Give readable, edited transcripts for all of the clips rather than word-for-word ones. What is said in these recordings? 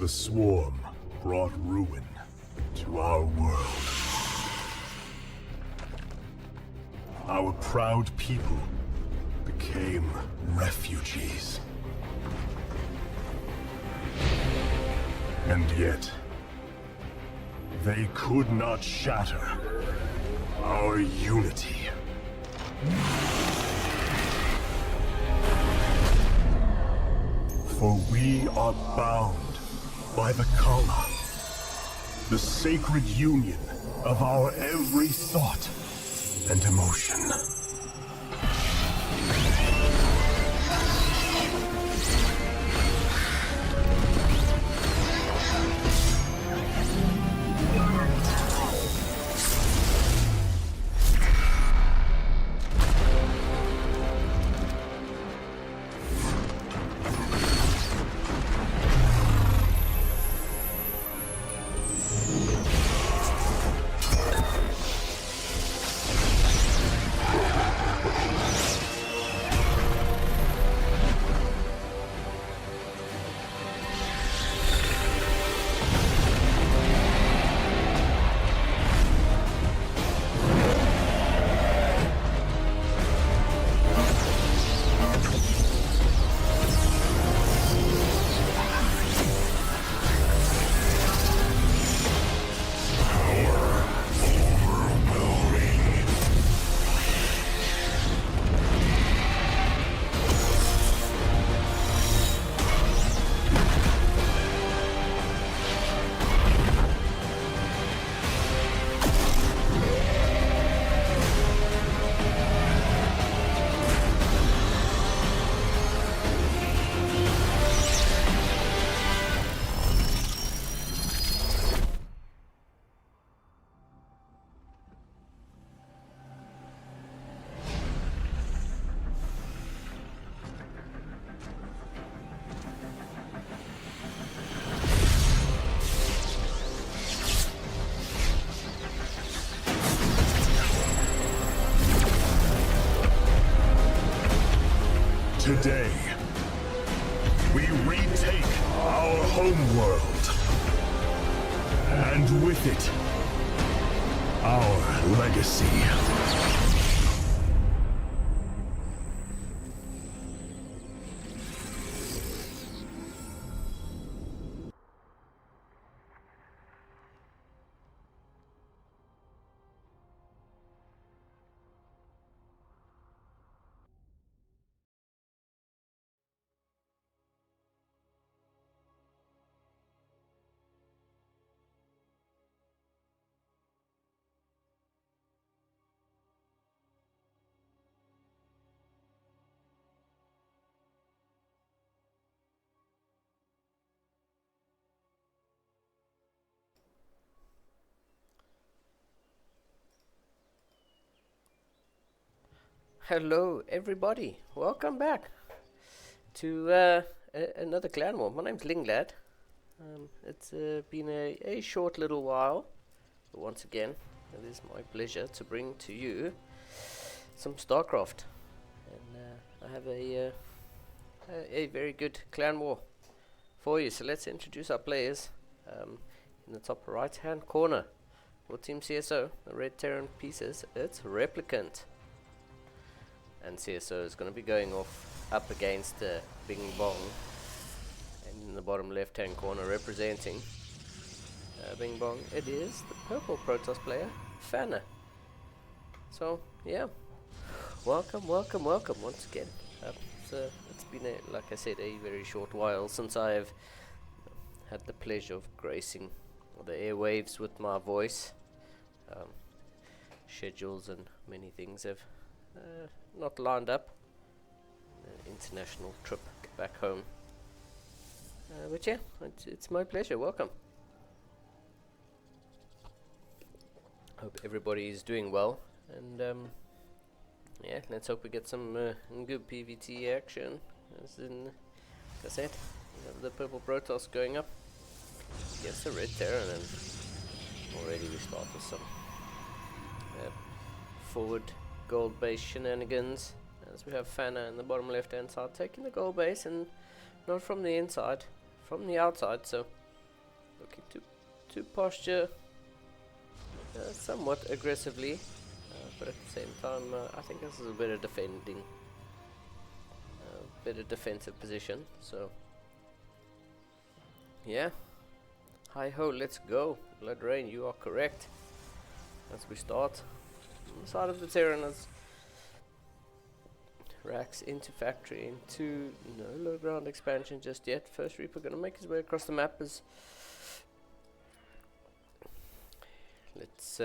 The swarm brought ruin to our world. Our proud people became refugees. And yet, they could not shatter our unity. For we are bound by the Kala, the sacred union of our every thought and emotion. Today, we retake our homeworld, and with it, our legacy. Hello everybody, welcome back to another clan war. My name's Linglad. It's been a short little while, but once again it is my pleasure to bring to you some StarCraft, and I have a very good clan war for you. So let's introduce our players. In the top right hand corner for Team CSO, the red Terran pieces, it's Replicant. And CSO is going to be going off up against Bing Bong. And in the bottom left hand corner representing Bing Bong, it is the purple Protoss player, Fanna. So yeah, welcome once again. It's been, like I said, a very short while since I've had the pleasure of gracing the airwaves with my voice. Schedules and many things have not lined up. An international trip back home. But yeah, it's my pleasure. Welcome. Hope everybody is doing well, and yeah, let's hope we get some good PvT action. As in, like I said, we have the purple Protoss going up against the red Terran, and already we start with some forward gold base shenanigans, as we have Fanna in the bottom left hand side taking the gold base, and not from the inside, from the outside. So looking to posture somewhat aggressively, but at the same time, I think this is a better defending, better defensive position. So, yeah, hi ho, let's go. Blood Rain, you are correct. As we start on the side of the Terraners, racks into factory, into no low ground expansion just yet. First Reaper gonna make his way across the map. As let's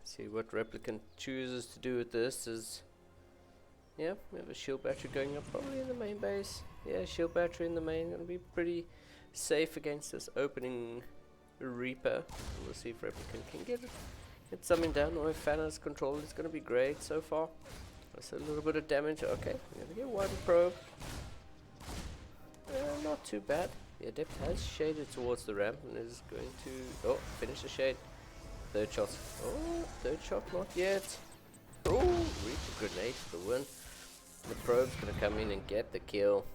see what Replicant chooses to do with this. Is yeah, we have a shield battery going up probably in the main base. Yeah, shield battery in the main, gonna be pretty safe against this opening Reaper. We'll see if Replicant can get something down, or if Fanna's control is gonna be great so far. That's a little bit of damage. Okay, we're gonna get one probe. Not too bad. The Adept has shaded towards the ramp and is going to finish the shade. Third shot. Oh, third shot, not yet. Oh, Reaper grenade for the win. The probe's gonna come in and get the kill.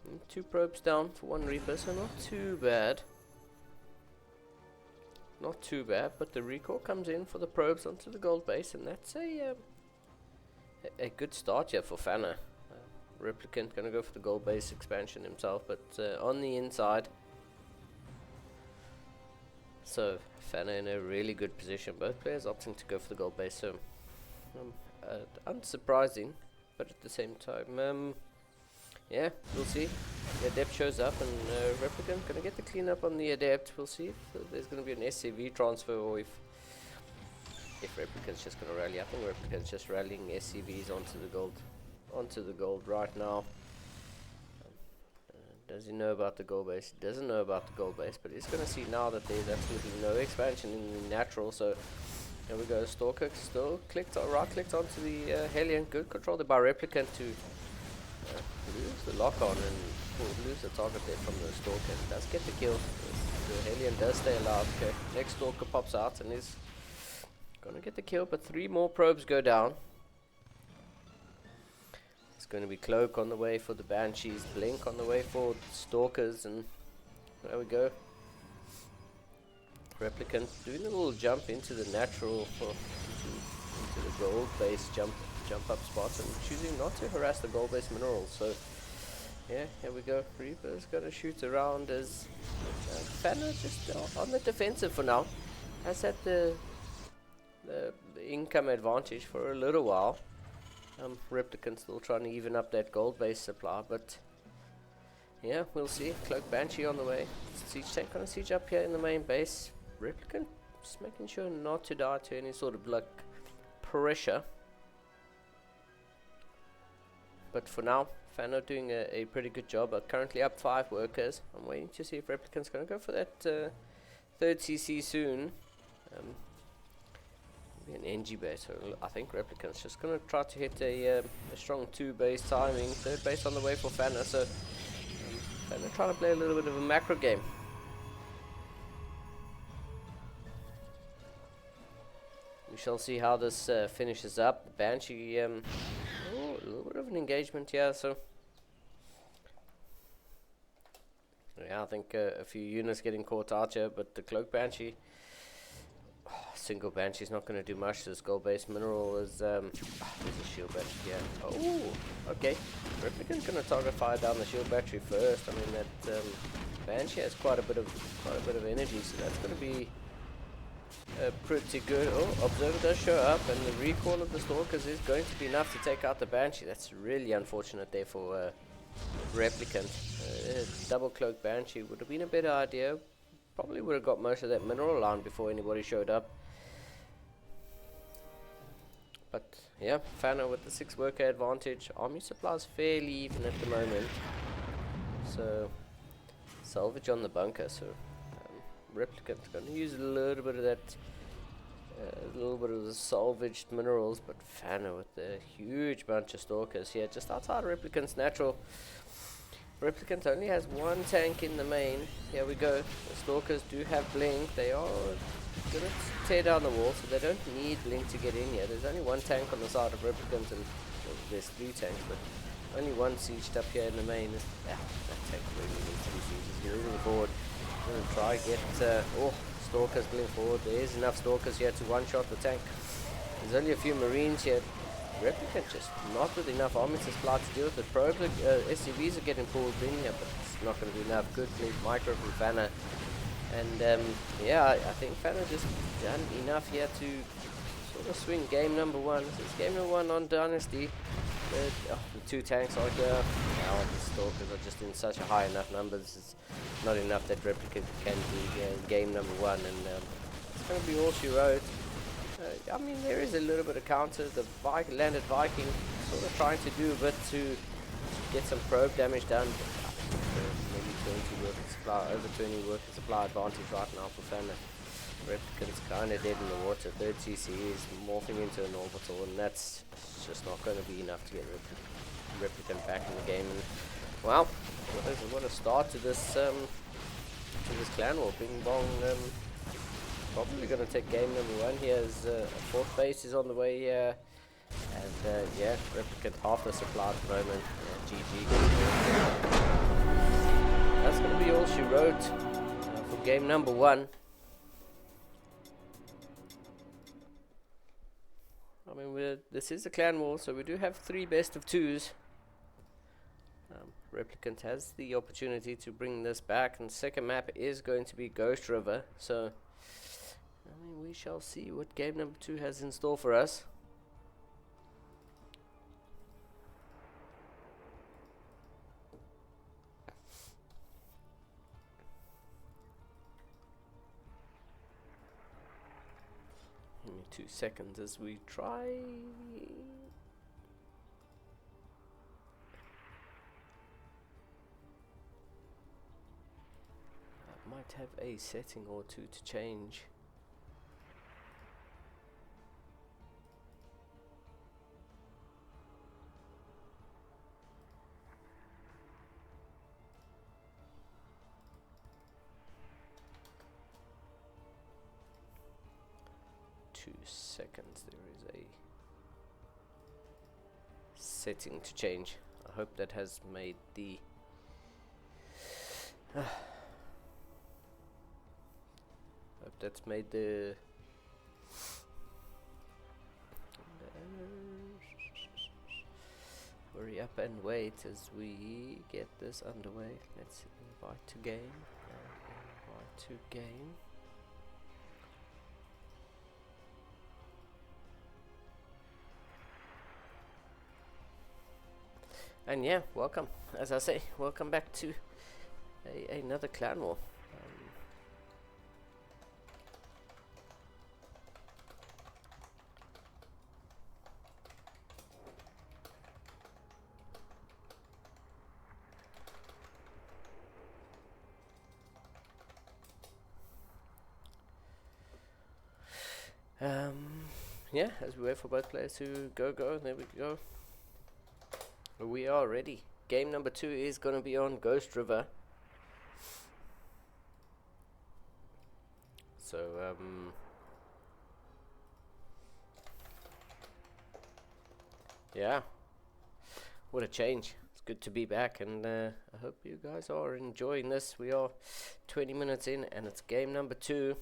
And 2 probes down for 1 Reaper, so not too bad. Not too bad, but the recall comes in for the probes onto the gold base, and that's a good start here for Fanna. Replicant gonna go for the gold base expansion himself, but on the inside. So Fanna in a really good position. Both players opting to go for the gold base, so unsurprising, but at the same time, yeah, we'll see. The Adept shows up, and Replicant gonna get the cleanup on the Adept. We'll see if there's gonna be an SCV transfer, or if Replicant's just gonna rally. I think Replicant's just rallying SCVs onto the gold right now. Does he know about the gold base? He doesn't know about the gold base, but he's gonna see now that there's absolutely no expansion in the natural. So here we go. Stalker still right clicked onto the Hellion. Good control there by Replicant to lose the lock on and lose the target there from the Stalker. Does get the kill. The Hellion does stay alive. Okay, next Stalker pops out and is gonna get the kill, but 3 more probes go down. It's going to be Cloak on the way for the Banshees, Blink on the way for Stalkers, and there we go. Replicant doing a little jump into the natural, into the gold base jump up spots, and choosing not to harass the gold base minerals. So yeah, here we go. Reaper's going to shoot around as Fanna just on the defensive for now. Has had the income advantage for a little while. Replicant still trying to even up that gold base supply, but yeah, we'll see. Cloak Banshee on the way. Siege tank gonna siege up here in the main base. Replicant just making sure not to die to any sort of like pressure. But for now, Fanna doing a pretty good job. Currently up 5 workers. I'm waiting to see if Replicant's gonna go for that 3rd CC soon. Be an NG base, so I think Replicant's just gonna try to hit a strong 2 base timing. 3rd base on the way for Fanna, so Fanna trying to play a little bit of a macro game. We shall see how this finishes up. The Banshee, a little bit of an engagement here, so yeah, I think a few units getting caught out here, but the Cloak Banshee. Single Banshee's not going to do much. This gold base mineral is there's a shield battery. Yeah. Oh, okay. Replicant's going to target fire down the shield battery first. I mean that Banshee has quite a bit of energy, so that's going to be pretty good. Oh, Observer does show up, and the recall of the Stalkers is going to be enough to take out the Banshee. That's really unfortunate there for Replicant. Double Cloak Banshee would have been a better idea. Probably would have got most of that mineral line before anybody showed up. But yeah, Fanna with the 6 worker advantage. Army supplies fairly even at the moment. So salvage on the bunker. So Replicant's going to use a little bit of that, a little bit of the salvaged minerals. But Fanna with a huge bunch of Stalkers here, just outside Replicant's natural. Replicant only has 1 tank in the main. Here we go. The Stalkers do have Blink. They are going to tear down the wall, so they don't need Blink to get in here. There's only 1 tank on the side of Replicant, and there's 3 tanks, but only 1 sieged up here in the main. That tank really needs to be sieged. He's moving forward. Gonna try get stalkers going forward. There is enough stalkers here to one-shot the tank. There's only a few marines here. Replicant just not with enough armament supply to deal with it. Probe SCVs are getting pulled in here, but it's not going to be enough. Good blink micro from Fanna. And yeah, I think Fanna just done enough here to sort of swing game number one. So it's game number one on Dynasty. The two tanks are here. Now the stalkers are just in such a high enough numbers. It's not enough that Replicant can be game number one, and it's going to be all she wrote. I mean, there is a little bit of counter. The landed Viking sort of trying to do a bit to get some probe damage done. Maybe 20 worker supply, over 20 worker supply advantage right now for Fanna. Replicant's kind of dead in the water. Third CC is morphing into an orbital, and that's just not going to be enough to get Replicant back in the game. And wow, what a start to this clan war. Bing Bong probably going to take game number one here, as fourth base is on the way here. And yeah, Replicant half the supply at the moment. GG. That's going to be all she wrote for game number one. I mean, this is a clan war, so we do have 3 best of 2s. Replicant has the opportunity to bring this back, and the second map is going to be Ghost River. So, I mean, we shall see what game number 2 has in store for us. Give me 2 seconds as we try. I might have a setting or two to change. Seconds, there is a setting to change. I hope that has made the hope that's made the hurry up and wait as we get this underway. Let's invite to game. Invite to game. And yeah, welcome, as I say, welcome back to another clan war. Yeah, as we wait for both players to go, there we go. We are ready. Game number 2 is going to be on Ghost River. So, yeah, what a change. It's good to be back, and I hope you guys are enjoying this. We are 20 minutes in, and it's game number 2.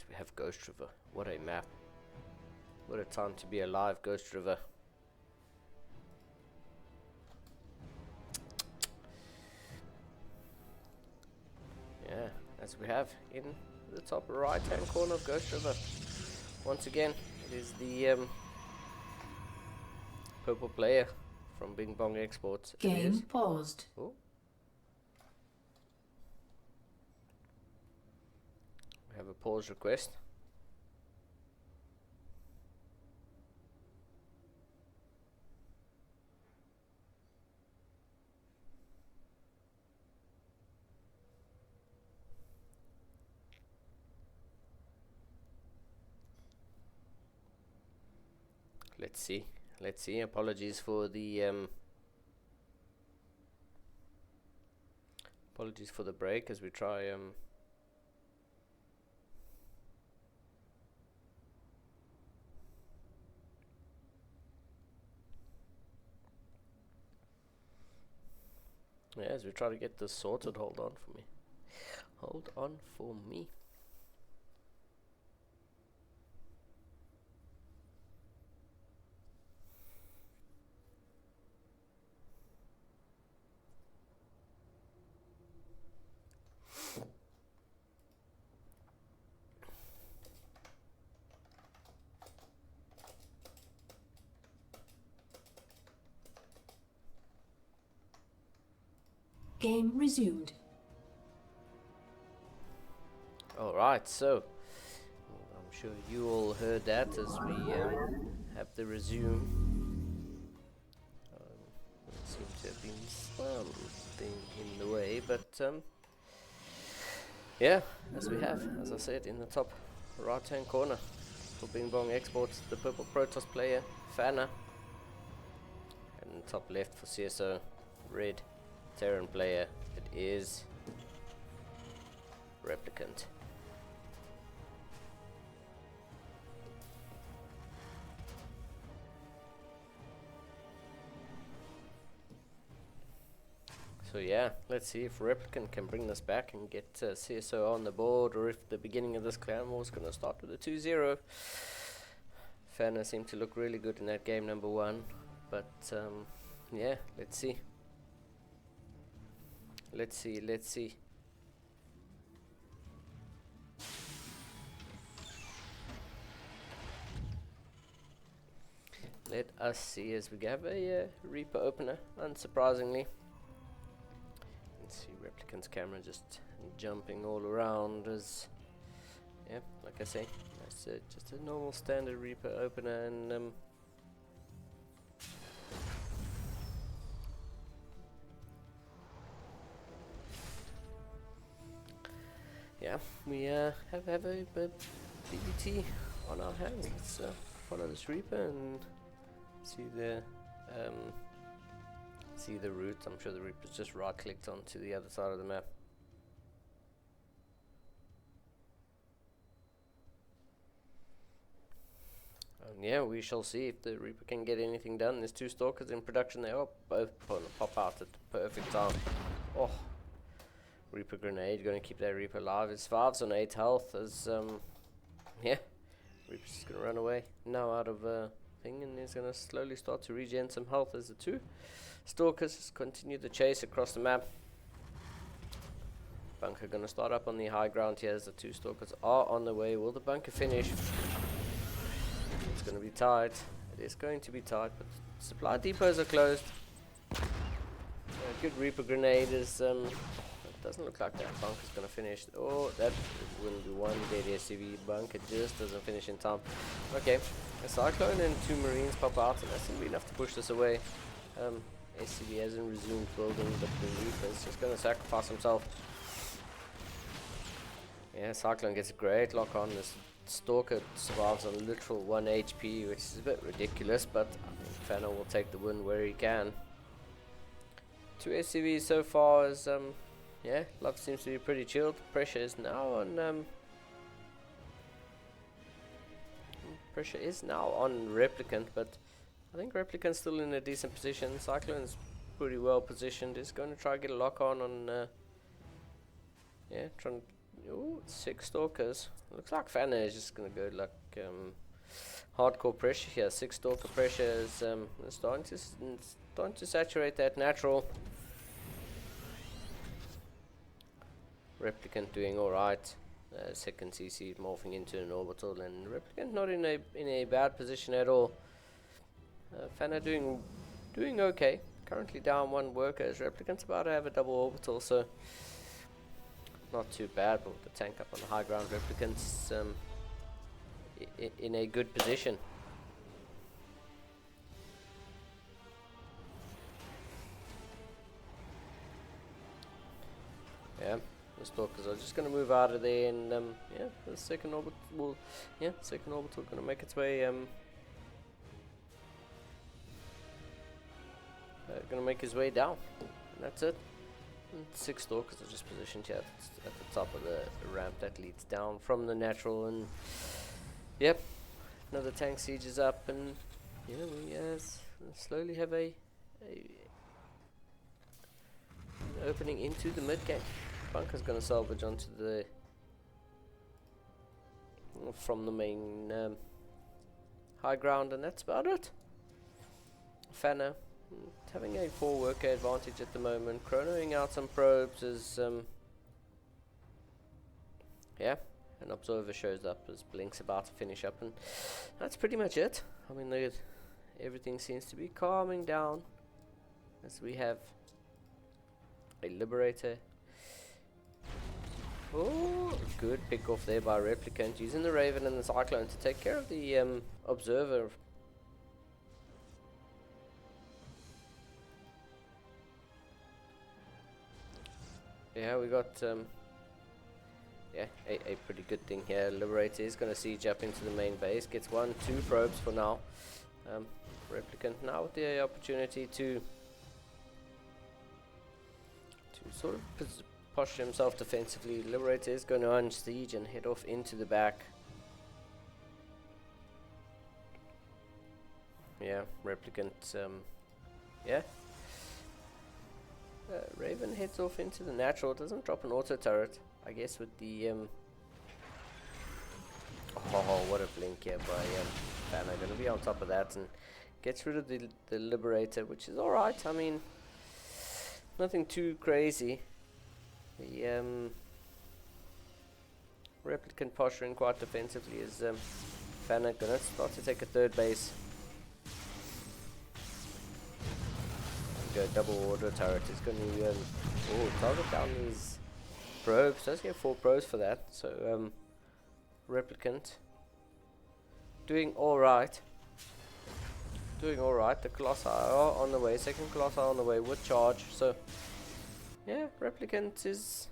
We have Ghost River. What a map. What a time to be alive, Ghost River. Yeah, as we have in the top right hand corner of Ghost River. Once again, it is the purple player from Bing Bong Exports. Game paused. Oh. Have a pause request. Let's see. Apologies for the break as we try Yeah, as we try to get this sorted, hold on for me. Hold on for me. Game resumed. Alright, so I'm sure you all heard that as we have the resume. There seems to have been something in the way, but yeah, as we have, as I said, in the top right hand corner for Bing Bong Exports, the purple Protoss player, Fana. And in the top left for CSO, red Terran player, it is Replicant. So yeah, let's see if Replicant can bring this back and get CSO on the board, or if the beginning of this clan war is going to start with a 2-0. Fana seemed to look really good in that game number 1, but yeah, let's see. Let's see. Let us see as we have a Reaper opener, unsurprisingly. Let's see Replicant's camera just jumping all around as, yeah, like I say, that's just a normal standard Reaper opener, and yeah, we have a BBT on our hands. Let's follow this Reaper and see the route. I'm sure the Reaper's just right clicked onto the other side of the map. And yeah, we shall see if the Reaper can get anything done. There's 2 Stalkers in production. They are both going to pop out at the perfect time. Oh, Reaper grenade, going to keep that Reaper alive. It's 5s on 8 health as, yeah, Reaper's just going to run away now out of thing, and he's going to slowly start to regen some health as the 2 Stalkers continue the chase across the map. Bunker going to start up on the high ground here as the 2 Stalkers are on the way. Will the bunker finish? It's going to be tight. It is going to be tight, but supply depots are closed. A good Reaper grenade is, it doesn't look like that bunker's going to finish. Oh, that will be one dead SCV. Bunker just doesn't finish in time. Okay, a Cyclone and 2 Marines pop out, and that's going to be enough to push this away. SCV hasn't resumed building, but the Reaper is just going to sacrifice himself. Yeah, Cyclone gets a great lock on. This Stalker survives on literal 1 HP, which is a bit ridiculous, but I think Fana will take the win where he can. 2 SCVs so far is, yeah, luck seems to be pretty chilled. Pressure is now on, Replicant, but I think Replicant's still in a decent position. Cyclone's pretty well positioned. Is going to try to get a lock on, yeah, trying. Ooh, 6 Stalkers. Looks like Fana is just going to go like hardcore pressure here. 6 Stalker pressure is starting to saturate that natural. Replicant doing alright. Second CC morphing into an orbital, and Replicant not in a bad position at all. Fana doing okay. Currently down 1 worker as Replicant's about to have a double orbital, so not too bad, but with the tank up on the high ground, Replicant's in a good position. Yeah, the Stalkers are just going to move out of there, and yeah, the second orbital going to make its way, going to make his way down, and that's it. 6 Stalkers are just positioned here at the top of the ramp that leads down from the natural, and yep, another tank siege is up, and yeah, we slowly have a opening into the mid game. Bunker's gonna salvage onto the from the main high ground, and that's about it. Fanna having a 4 worker advantage at the moment, chronoing out some probes as yeah, an observer shows up as Blink's about to finish up, and that's pretty much it. I mean, everything seems to be calming down as we have a Liberator. Oh, good pick off there by Replicant, using the Raven and the Cyclone to take care of the Observer. Yeah, we got yeah, a pretty good thing here. Liberator is going to siege up into the main base, gets 1-2 probes for now. Replicant now with the opportunity to sort of posture himself defensively. Liberator is going to unsiege and head off into the back. Yeah, Replicant, yeah. Raven heads off into the natural. It doesn't drop an auto turret, I guess, with the oh, what a blink here by Fanna. Going to be on top of that and gets rid of the Liberator, which is alright. I mean, nothing too crazy. The Replicant posturing quite defensively as Fanna going to start to take a third base. Go double auto turret is going to target down these probes. Does get 4 probes for that. So Replicant doing alright. The Colossi are on the way. Second Colossi on the way with charge. So yeah, Replicant is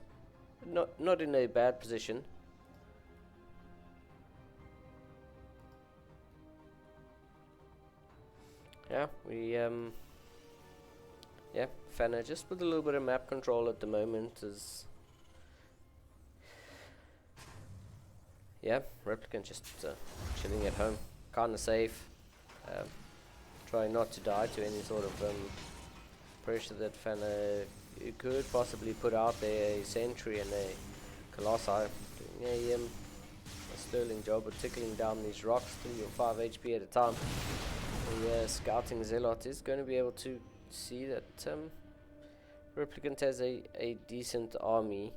not in a bad position. Yeah, we yeah, Fanna just with a little bit of map control at the moment is yeah, Replicant just chilling at home, kinda safe, trying not to die to any sort of pressure that Fanna could possibly put out there. A Sentry and a Colossi doing a sterling job of tickling down these rocks, 3 or 5 HP at a time. The scouting Zealot is going to be able to see that Replicant has a decent army.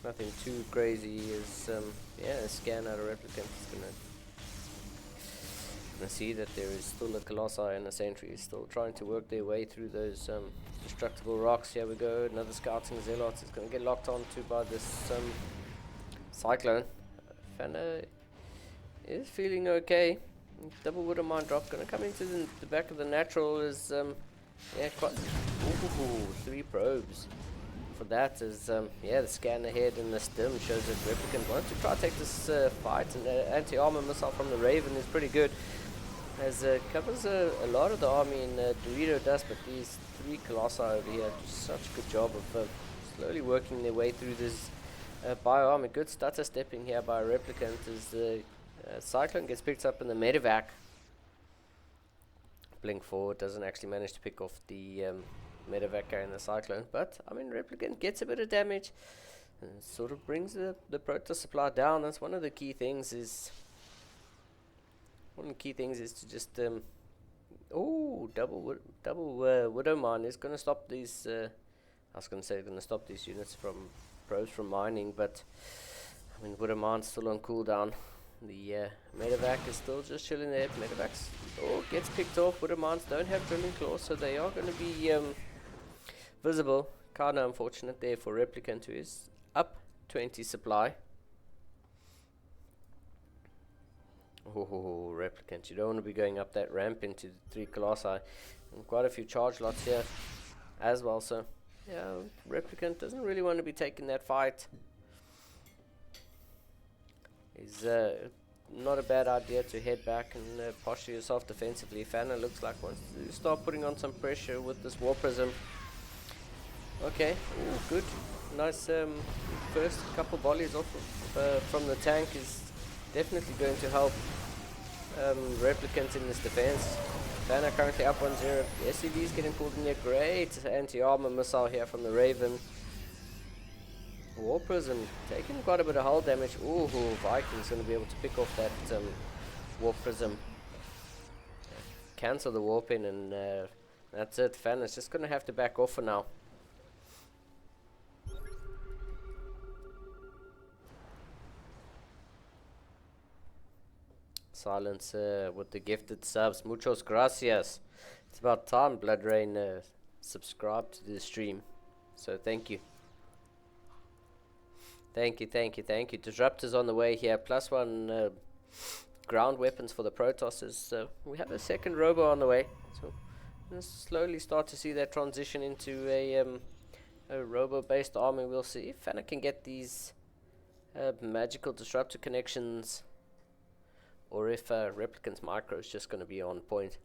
Nothing too crazy is yeah, a scan out of Replicant is gonna see that there is still a Colossi and a Sentry still trying to work their way through those destructible rocks. Here we go, another scouting Zealot is gonna get locked onto by this Cyclone. Fanna is feeling okay. Double Widow Mine drop gonna come into the back of the natural is yeah, quite 3 probes for that is yeah, the scan ahead and the stim shows that Replicant wants to try to take this fight, and the anti-armor missile from the Raven is pretty good as covers a lot of the army in Dorito dust, but these 3 Colossi over here do such a good job of slowly working their way through this bio-armor. Good stutter stepping here by Replicant as the Cyclone gets picked up in the medevac. Blink forward doesn't actually manage to pick off the medevac carrying the Cyclone, but I mean, Replicant gets a bit of damage and sort of brings the Protoss supply down. That's one of the key things is to just double Widow Mine is going to stop these I was going to say going to stop these units from probes from mining, but I mean, Widow Mine's still on cooldown. The medevac is still just chilling there. Medevac's gets picked off. Widow Mines don't have drilling claws, so they are going to be visible. Kinda unfortunate there for Replicant, who is up 20 supply. Oh, Replicant, you don't want to be going up that ramp into the 3 Colossi. And quite a few charge lots here as well, so yeah, Replicant doesn't really want to be taking that fight. Is not a bad idea to head back and posture yourself defensively. Fanna looks like wants to start putting on some pressure with this War Prism. Okay, good. Nice first couple volleys off from the tank is definitely going to help Replicant in this defense. Banner currently up 1-0. The SCV is getting pulled in here. Great anti-armor missile here from the Raven. War Prism taking quite a bit of hull damage. Ooh, Viking's going to be able to pick off that War Prism. Cancel the warp in, and that's it. Fan is just going to have to back off for now. Silence with the gifted subs. Muchos gracias. It's about time Blood Rain subscribed to the stream. So thank you. Thank you. Disruptors on the way here. +1 ground weapons for the Protosses. We have a second robo on the way. So we'll slowly start to see that transition into a robo-based army. We'll see if Fana can get these magical disruptor connections, or if Replicant's micro is just going to be on point.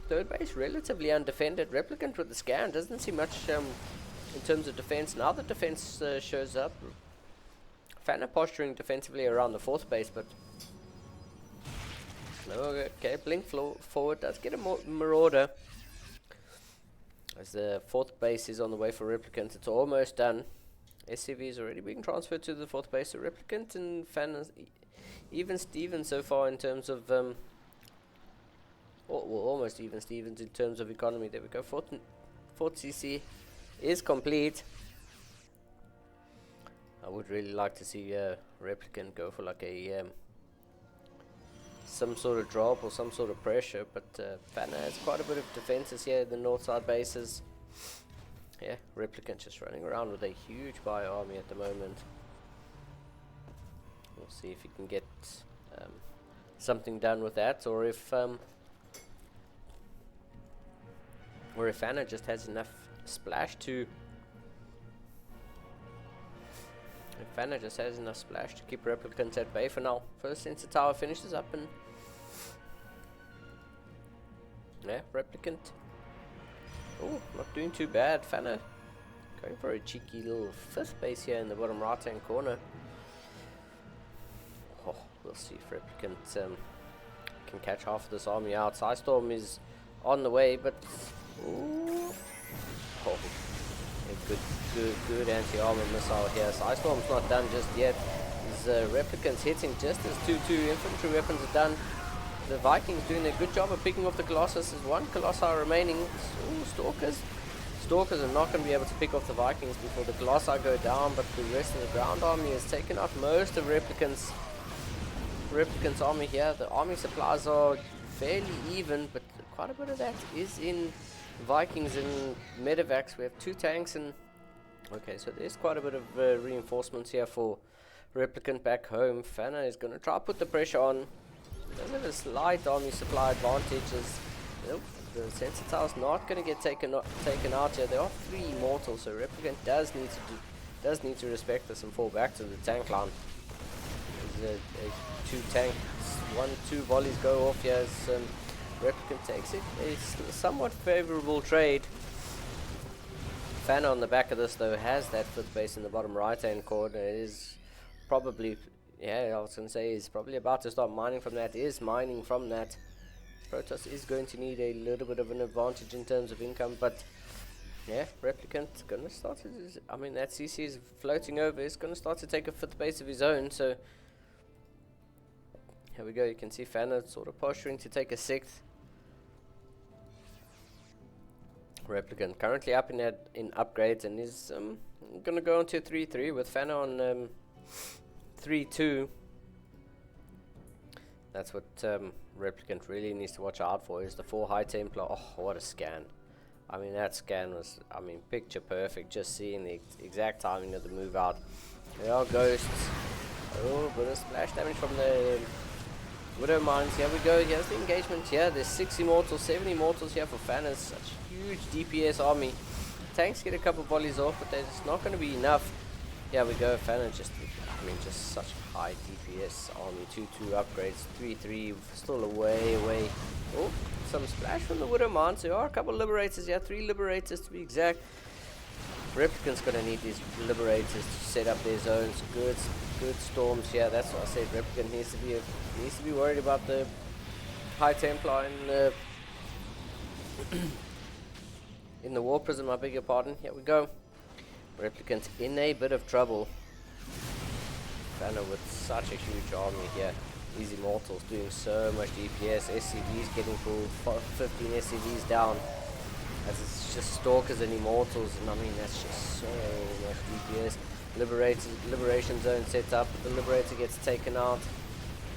Third base relatively undefended. Replicant with the scan doesn't see much in terms of defense. Now the defense shows up. Fana posturing defensively around the fourth base, but okay, blink forward does get a marauder. As the fourth base is on the way for Replicant, it's almost done. SCV is already being transferred to the fourth base. So Replicant and Fana, even Steven so far in terms of almost even Stevens in terms of economy. There we go. Fourth CC is complete. I would really like to see Replicant go for like a some sort of drop or some sort of pressure, but Fana has quite a bit of defenses here in the north side bases. Yeah, Replicant just running around with a huge bio army at the moment. We'll see if he can get something done with that, or if Fana just has enough splash to. If Fana just has enough splash to keep Replicants at bay for now. First sensor tower finishes up, and yeah, Replicant. Oh, not doing too bad. Fana going for a cheeky little fifth base here in the bottom right hand corner. Oh, we'll see if Replicant can catch half of this army out. Psystorm is on the way, but ooh. Oh, a good anti-armor missile here. Psystorm's not done just yet. His Replicants hitting just as 2-2 infantry weapons are done. The Vikings doing a good job of picking off the Colossus. There's one Colossi remaining. Ooh, Stalkers are not going to be able to pick off the Vikings before the Colossi go down, but the rest of the ground army has taken out most of Replicant's army here. The army supplies are fairly even, but quite a bit of that is in Vikings and Medivacs. We have 2 tanks, and okay, so there's quite a bit of reinforcements here for Replicant back home. Fana is going to try to put the pressure on. Does have a slight army supply advantage, as nope, the sensor tower's not going to get taken out here. There are 3 mortals, so Replicant does need to respect this and fall back to the tank line. There's a 2 tanks, 1-2 volleys go off here as Replicant takes it. It's a somewhat favorable trade. Fana on the back of this though has that 5th base in the bottom right hand corner. It is probably, yeah, I was going to say he's probably about to start mining from that. Is mining from that. Protoss is going to need a little bit of an advantage in terms of income, but yeah, Replicant gonna start to, I mean, that CC is floating over. It's gonna start to take a 5th base of his own, so here we go. You can see Fana sort of posturing to take a 6th. Replicant currently up in upgrades, and is gonna go on to 3-3 with Fana on 3-2. That's what Replicant really needs to watch out for, is the 4 High Templar. Oh, what a scan. I mean, that scan was, I mean, picture perfect. Just seeing the exact timing of the move out. There are ghosts. Oh, but a splash damage from the Widow Mines. Here we go. Here's the engagement here. There's 6 Immortals, 7 Immortals here for Fana. Such huge DPS army. Tanks get a couple volleys off, but it's not going to be enough. Here we go. Fana just, I mean, just such a high DPS army. 2-2 upgrades. 3-3. Still away. Oh, some splash from the Widow Mines. There are a couple Liberators here. 3 Liberators to be exact. Replicant's gonna need these liberators to set up their zones. Good storms here. That's what I said. Replicant needs to be worried about the High Templar in the War Prism. I beg your pardon. Here we go. Replicant in a bit of trouble. Banner with such a huge army here. These Immortals doing so much DPS. SCVs getting pulled. 15 SCVs down. As it's just Stalkers and Immortals, and I mean that's just so much DPS. Liberation zone set up, but the Liberator gets taken out.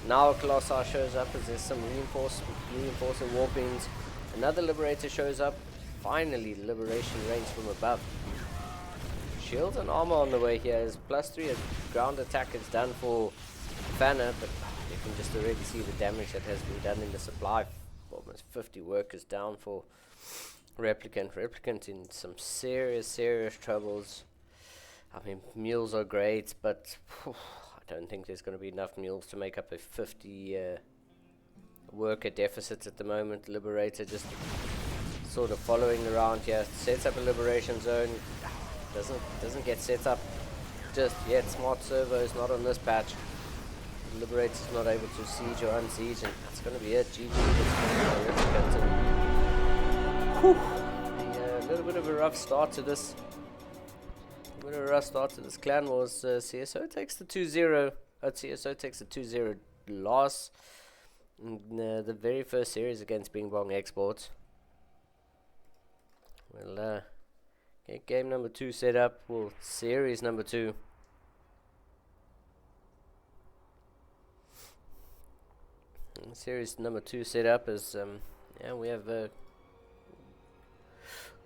Now a Colossi shows up as there's some reinforcing war beams. Another Liberator shows up. Finally, Liberation range from above. Shields and armor on the way here. Is +3 ground attack is done for Fanner, but you can just already see the damage that has been done in the supply. Almost 50 workers down for Replicant. Replicant in some serious troubles. I mean, mules are great, but I don't think there's going to be enough mules to make up a 50 worker deficit at the moment. Liberator just sort of following around here. Sets up a liberation zone. Doesn't get set up just yet. Smart servos not on this patch. The Liberator's not able to siege or unsiege, and that's going to be it. GG. A little bit of a rough start to this. Clan Wars. CSO takes the 2-0. CSO takes the 2-0 loss in the very first series against Bing Bong Exports. We'll get game number 2 set up. Well, series number 2. And series number 2 set up as we have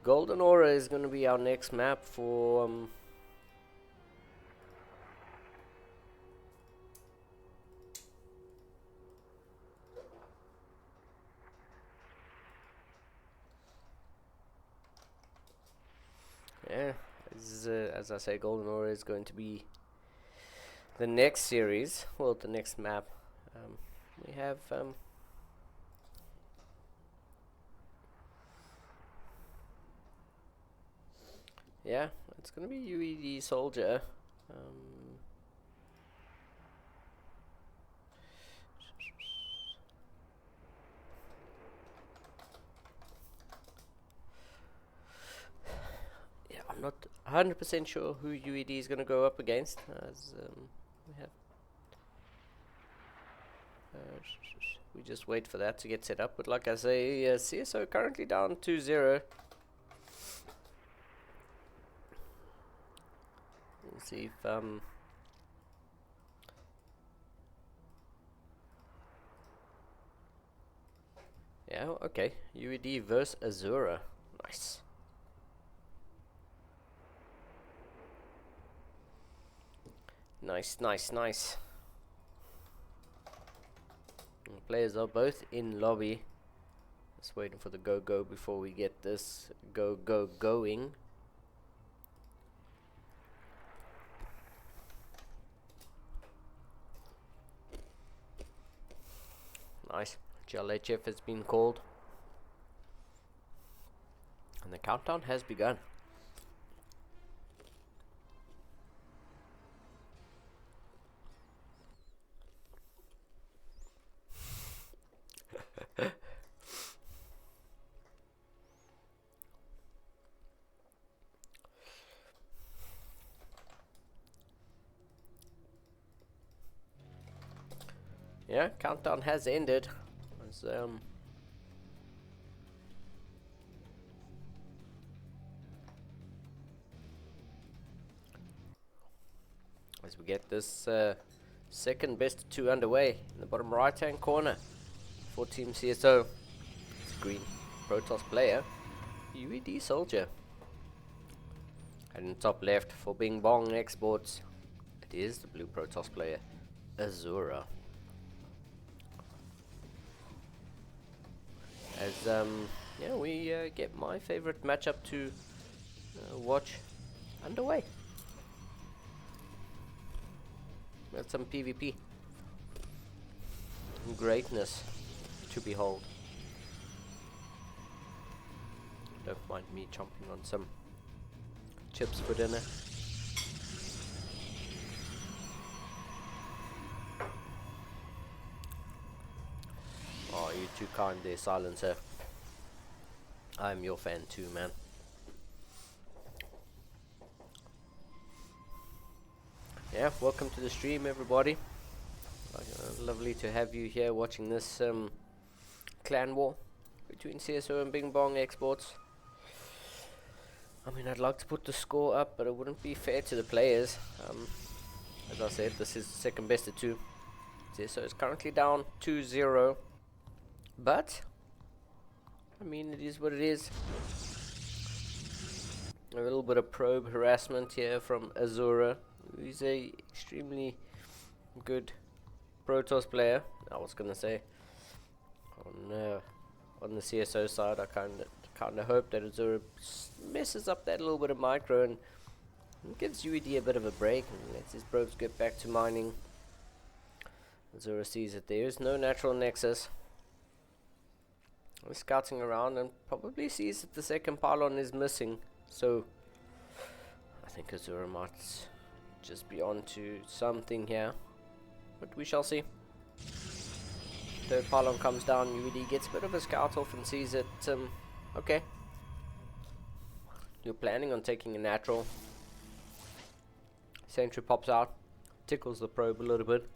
Golden Aura is going to be our next map for as I say, Golden Aura is going to be the next series, well, the next map. We have yeah, it's gonna be UED Soldier. Yeah, I'm not 100% sure who UED is gonna go up against. As we have, we just wait for that to get set up. But like I say, CSO currently down 2-0. We'll see if yeah, okay. UED versus Azura. Nice. Nice. And the players are both in lobby. Just waiting for the go before we get this going. Nice. GLHF has been called. And the countdown has begun. Yeah, countdown has ended. As we get this second best of 2 underway in the bottom right hand corner for Team CSO. It's green Protoss player, UED Soldier. And in the top left for Bing Bong Exports, it is the blue Protoss player, Azura. As we get my favorite matchup to watch underway. That's some PvP greatness to behold. Don't mind me chomping on some chips for dinner. Oh, you're too kind there, Silencer. I'm your fan too, man. Yeah, welcome to the stream, everybody. Lovely to have you here watching this clan war between CSO and Bing Bong Exports. I mean, I'd like to put the score up, but it wouldn't be fair to the players. As I said, this is second best of 2. CSO is currently down 2-0. But, I mean, it is what it is. A little bit of probe harassment here from Azura. He's a extremely good Protoss player. I was gonna say on the CSO side, I kind of hope that Azura messes up that little bit of micro and gives UED a bit of a break and lets his probes get back to mining. Azura sees that there is no natural nexus. He's scouting around and probably sees that the second pylon is missing. So I think Azura might just be on to something here, but we shall see. Third pylon comes down, UED gets a bit of a scout off and sees that, okay, you're planning on taking a natural. Sentry pops out, tickles the probe a little bit.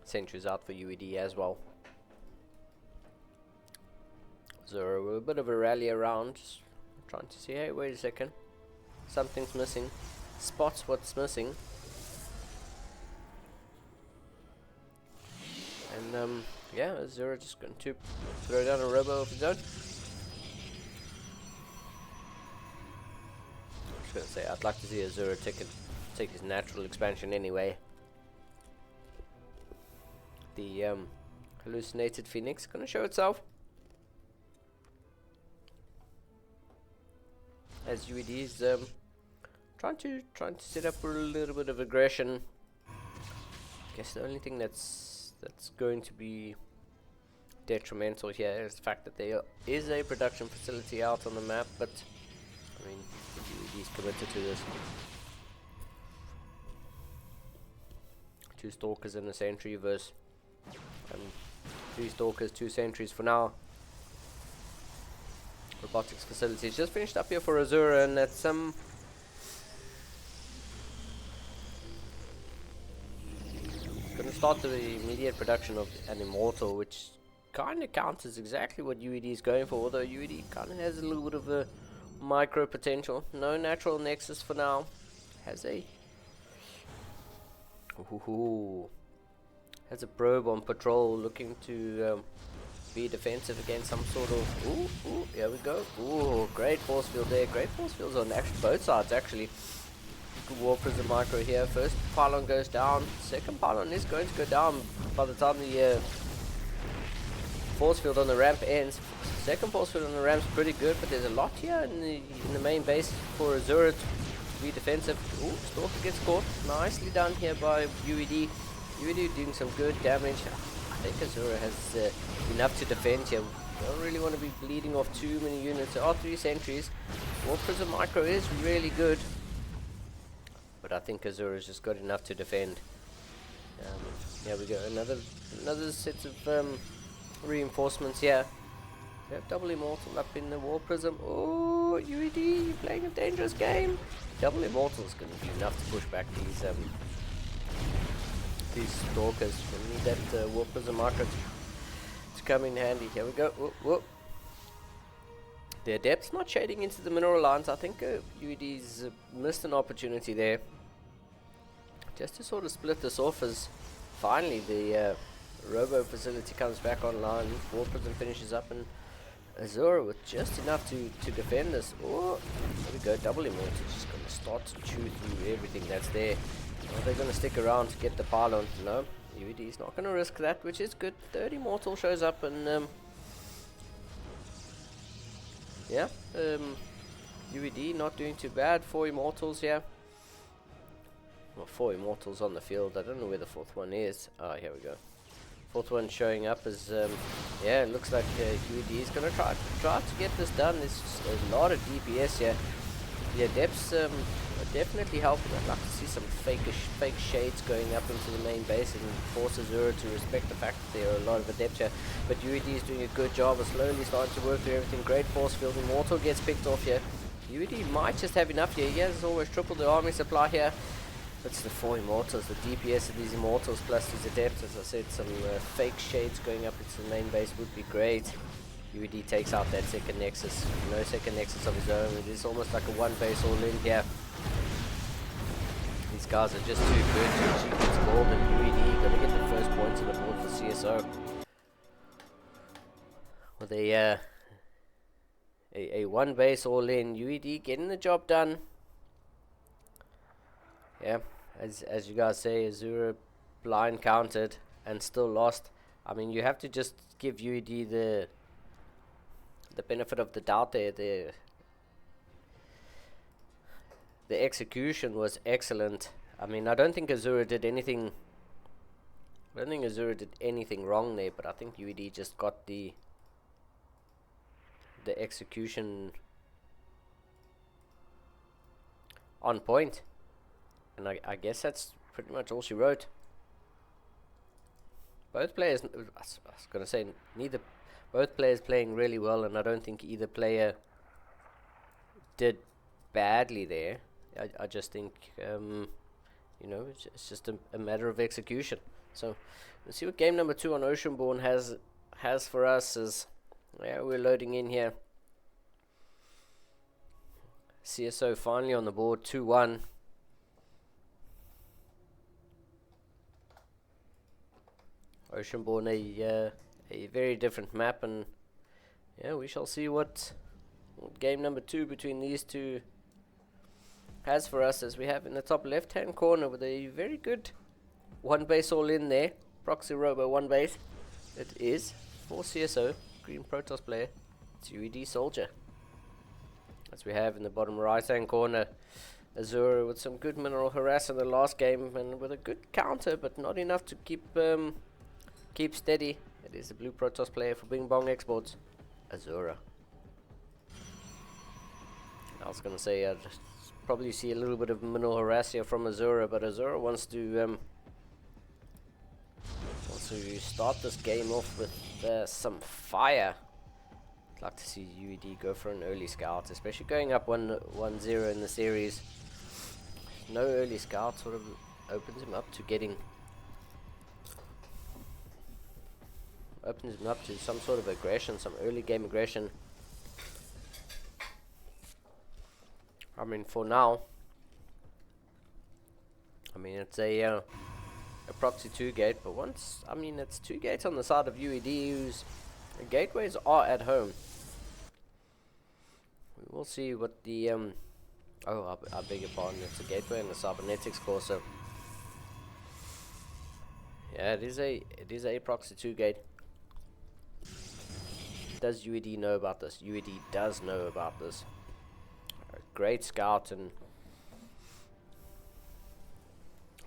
Sentry's out for UED as well. Zoro with a bit of a rally around, just trying to see, hey, wait a second, something's missing. Spots what's missing. And yeah, Zoro just going to throw down a robo of his own. I was going to say, I'd like to see Azura take his natural expansion anyway. The hallucinated phoenix going to show itself. As UED is trying to set up for a little bit of aggression. I guess the only thing that's going to be detrimental here is the fact that there is a production facility out on the map, but I mean, UED's committed to this. 2 stalkers and a sentry versus 3 stalkers, 2 sentries for now. Robotics facilities just finished up here for Azura, and that's going to start the immediate production of an immortal, which kind of counts as exactly what UED is going for, although UED kind of has a little bit of a micro potential. No natural nexus for now. Has a probe on patrol looking to be defensive against some sort of here we go. Great force field there. Great force fields on actually both sides actually. Good War Prism micro here. First pylon goes down. Second pylon is going to go down by the time the force field on the ramp ends. Second force field on the ramp's pretty good, but there's a lot here in the main base for Azura to be defensive. Stalker gets caught. Nicely done here by UED. UED doing some good damage. I think Azura has enough to defend here. Don't really want to be bleeding off too many units. There are 3 sentries. War Prism micro is really good, but I think Azura's just got enough to defend. Here we go. Another set of reinforcements here. We have double immortal up in the War Prism. Oh, UED, you're playing a dangerous game. Double immortal is going to be enough to push back these stalkers. We need that War Prism micro to come in handy. Here we go. Whoa. The Adept's not shading into the mineral lines. I think UED's missed an opportunity there, just to sort of split this off as finally the Robo facility comes back online. War Prism finishes up, and Azura with just enough to defend this. Oh, there we go. Double immortal just going to start to chew through everything that's there. Are they going to stick around to get the pylon? No, UED is not going to risk that, which is good. Third immortal shows up, and yeah, UED not doing too bad. 4 immortals here. Well, 4 immortals on the field. I don't know where the 4th one is. Ah, here we go. Fourth one showing up is, yeah, it looks like UED is going to try to get this done. There's a lot of DPS here. The Adepts are definitely helping. I'd like to see some fake shades going up into the main base and force Azura to respect the fact that there are a lot of Adepts here. But UED is doing a good job of slowly starting to work through everything. Great force field. Immortal gets picked off here. UED might just have enough here. He has always tripled the army supply here. It's the 4 Immortals, the DPS of these Immortals plus these Adepts. As I said, some fake shades going up into the main base would be great. UED takes out that second Nexus. No second Nexus of his own. It is almost like a one base all in here. These guys are just too good to achieve this gold, and UED gonna get the first points on the board for CSO. With a one base all in, UED getting the job done. Yeah. As you guys say, Azura blind countered and still lost. I mean, you have to just give UED the benefit of the doubt there. The execution was excellent. I mean, I don't think Azura did anything. I don't think Azura did anything wrong there, but I think UED just got the execution on point. And I guess that's pretty much all she wrote. Both players, I was going to say, both players playing really well, and I don't think either player did badly there. I just think, you know, it's just a matter of execution. So, let's see what game number 2 on Oceanborn has for us. Is, yeah, we're loading in here. CSO finally on the board, 2-1. Oceanborn, a very different map, and yeah, we shall see what game number 2 between these two has for us, as we have in the top left hand corner with a very good one base all in there. Proxy Robo one base. It is for CSO, Green Protoss player. It's UED Soldier. As we have in the bottom right hand corner, Azura with some good mineral harass in the last game, and with a good counter, but not enough to keep steady. It is the blue Protoss player for Bing Bong Exports, Azura. I was gonna say I'd probably see a little bit of mineral harass here from Azura, but Azura wants to start this game off with some fire. I'd like to see UED go for an early scout, especially going up 1-0 in the series. No early scout sort of opens him up to some sort of aggression, some early game aggression. I mean, for now, I mean, it's a proxy 2 gate, but once, I mean, it's 2 gates on the side of UED, whose gateways are at home. We will see what the, I beg your pardon, it's a gateway and a cybernetics core, so, yeah, it is a proxy 2 gate. Does UED know about this? UED does know about this. A great scout, and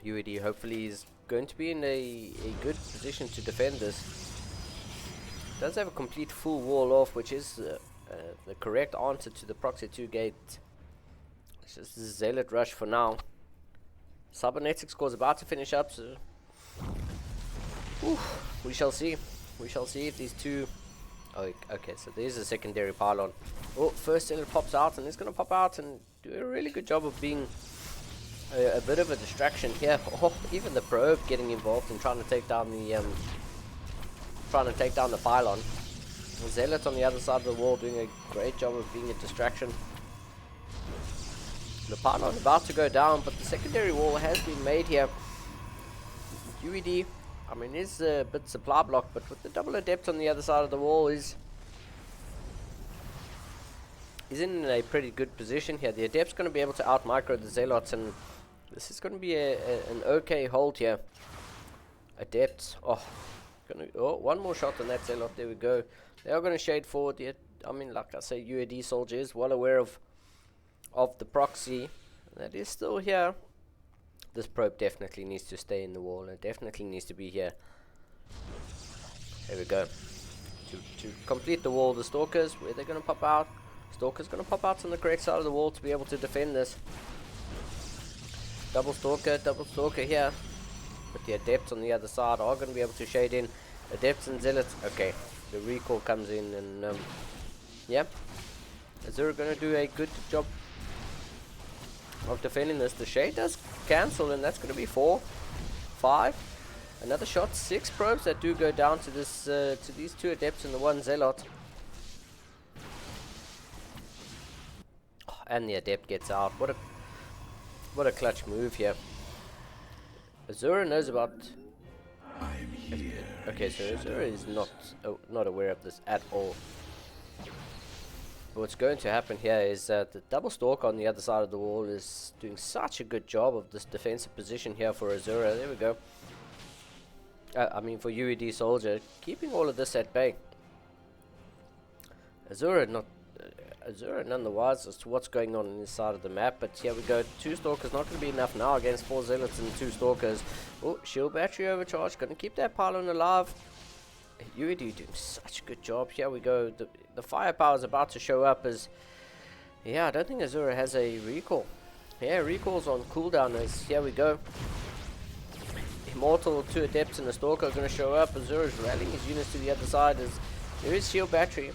UED hopefully is going to be in a good position to defend this. Does have a complete full wall off, which is the correct answer to the proxy 2 gate. It's just a Zealot rush for now. Cybernetics core is about to finish up, so we shall see. We shall see if these two. Oh, okay, so there's a secondary pylon. Oh, first Zealot pops out, and it's going to pop out and do a really good job of being a bit of a distraction here. Oh, even the probe getting involved in trying to take down the pylon. The Zealot on the other side of the wall doing a great job of being a distraction. The pylon about to go down, but the secondary wall has been made here. UED, I mean, is a bit supply blocked, but with the double adept on the other side of the wall is in a pretty good position here. The adept's going to be able to out micro the zealots, and this is going to be an okay hold here. Adept, one more shot on that zealot. There we go. They are going to shade forward. I mean, like I say, UAD soldier is well aware of the proxy that is still here. This probe definitely needs to stay in the wall. It definitely needs to be here. There we go. To complete the wall, the Stalkers, where they're going to pop out. Stalker's going to pop out on the correct side of the wall to be able to defend this. Double Stalker here. But the Adepts on the other side are going to be able to shade in. Adepts and Zealots. Okay, the recall comes in and yeah. Azura going to do a good job of defending this. The shade does cancel and that's going to be 4, 5. Another shot, 6 probes that do go down to this to these 2 Adepts and the 1 Zealot. Oh, and the Adept gets out. What a clutch move here. Azura knows about. I'm here. Okay, so Azura is not aware of this at all. But what's going to happen here is that the double stalk on the other side of the wall is doing such a good job of this defensive position here for Azura. There we go. I mean for UED Soldier, keeping all of this at bay. Azura none the wiser as to what's going on this side of the map, but here we go. 2 Stalkers not going to be enough now against 4 Zealots and 2 Stalkers. Oh, shield battery overcharge, going to keep that pylon alive. UED doing such a good job. Here we go. The firepower is about to show up as, yeah, I don't think Azura has a recall. Yeah, recall's on cooldown as, here we go. Immortal, 2 Adepts and a Stalker are going to show up. Azura's rallying his units to the other side as there is shield battery.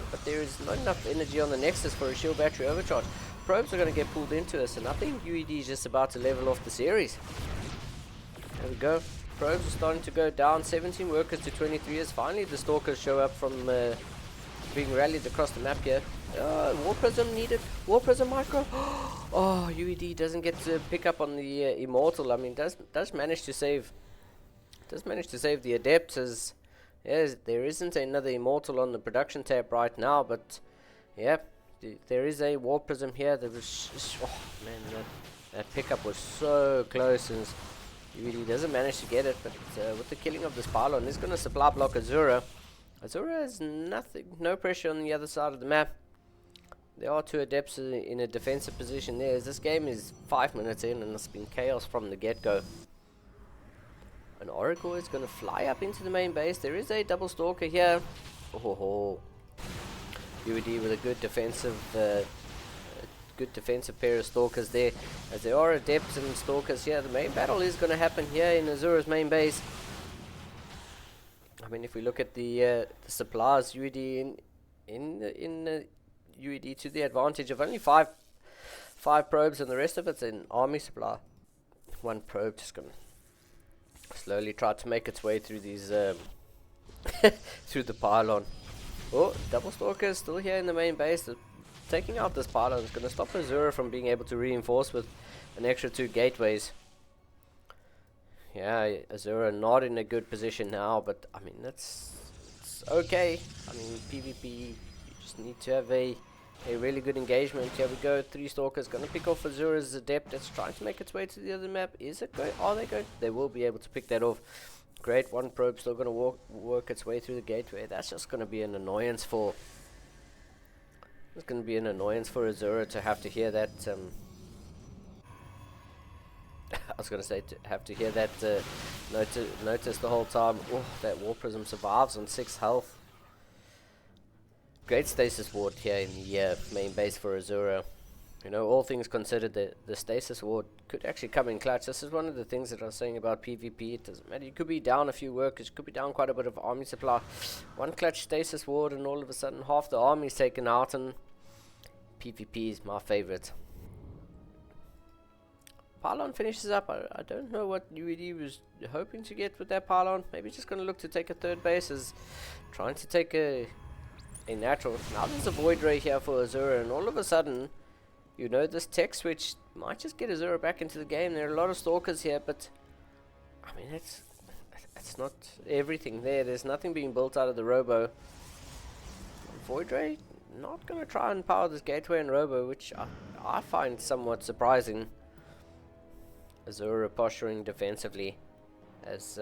But there is not enough energy on the Nexus for a shield battery overcharge. Probes are going to get pulled into us, and I think UED is just about to level off the series. There we go. Probes are starting to go down. 17 workers to 23 as finally the Stalkers show up from being rallied across the map here. War Prism needed. War Prism micro. Oh, UED doesn't get to pick up on the Immortal. I mean, does manage to save. Does manage to save the Adepts as. Yes, there isn't another Immortal on the production tab right now, but yeah, there is a War Prism here. There was, oh man, that pickup was so close, and UED doesn't manage to get it. But with the killing of this pylon, it's going to supply block Azura. Azura has nothing, no pressure on the other side of the map. There are 2 Adepts in a defensive position there. As this game is 5 minutes in, and it's been chaos from the get-go. An Oracle is going to fly up into the main base. There is a double Stalker here. Oh, UED with a good defensive pair of Stalkers there. As there are Adepts and Stalkers here, the main battle is going to happen here in Azura's main base. I mean, if we look at the supplies, UED in UED to the advantage of only 5 probes, and the rest of it's an army supply. 1 probe just going to slowly try to make its way through these through the pylon. Oh, double Stalker still here in the main base. Taking out this pylon is going to stop Azura from being able to reinforce with an extra 2 gateways. Yeah, Azura not in a good position now, but I mean it's okay. I mean PvP, you just need to have a really good engagement. Here we go. 3 Stalkers going to pick off Azura's Adept that's trying to make its way to the other map. Is it going? Are they going? They will be able to pick that off. Great. 1 probe still going to work its way through the gateway. That's just going to be an annoyance for. It's going to be an annoyance for Azura to have to hear that. I was going to say to have to hear that notice the whole time. Oh, that War Prism survives on 6 health. Great stasis ward here in the main base for Azura. You know, all things considered, the stasis ward could actually come in clutch. This is one of the things that I was saying about PvP. It doesn't matter. You could be down a few workers, you could be down quite a bit of army supply. 1 clutch stasis ward, and all of a sudden half the army is taken out, and PvP is my favorite. Pylon finishes up. I don't know what UED was hoping to get with that pylon. Maybe just going to look to take a 3rd base, as trying to take a natural. Now there's a Void Ray here for Azura, and all of a sudden, you know, this tech switch might just get Azura back into the game. There are a lot of Stalkers here, but I mean, it's not everything there. There's nothing being built out of the Robo. Void Ray not going to try and power this gateway and Robo, which I find somewhat surprising. Azura posturing defensively, as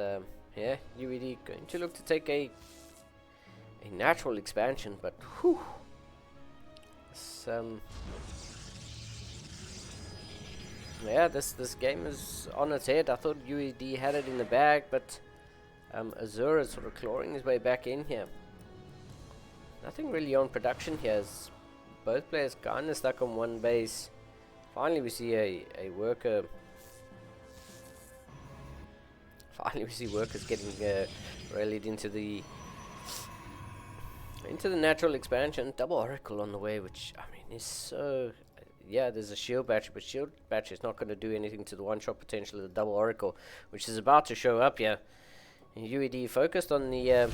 yeah, UED going to look to take a natural expansion, but whew, yeah, this game is on its head. I thought UED had it in the bag, but Azura is sort of clawing his way back in here. Nothing really on production here, as both players kind of stuck on one base. Finally we see a worker. Finally we see workers getting rallied into the natural expansion. Double Oracle on the way, which, I mean, is so... Yeah, there's a shield battery, but shield battery is not going to do anything to the one-shot potential of the double Oracle, which is about to show up here. And UED focused on the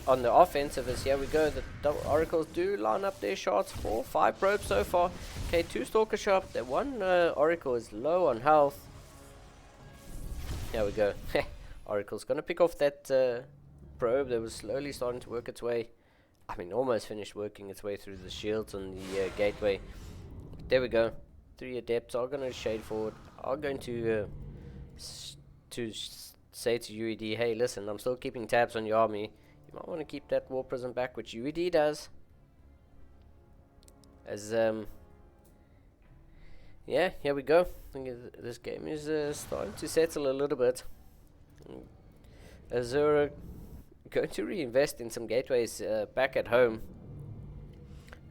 on the offensive, as here we go. The double Oracles do line up their shots. 5 probes so far. Okay, 2 Stalker shot. That one Oracle is low on health. Here we go. Oracle's going to pick off that probe that was slowly starting to work its way. I mean, almost finished working its way through the shields on the gateway. There we go. 3 adepts are going to shade forward. Are going to say to UED, hey, listen, I'm still keeping tabs on your army. You might want to keep that war prism back, which UED does. As yeah, here we go. I think this game is starting to settle a little bit. Azura going to reinvest in some gateways back at home.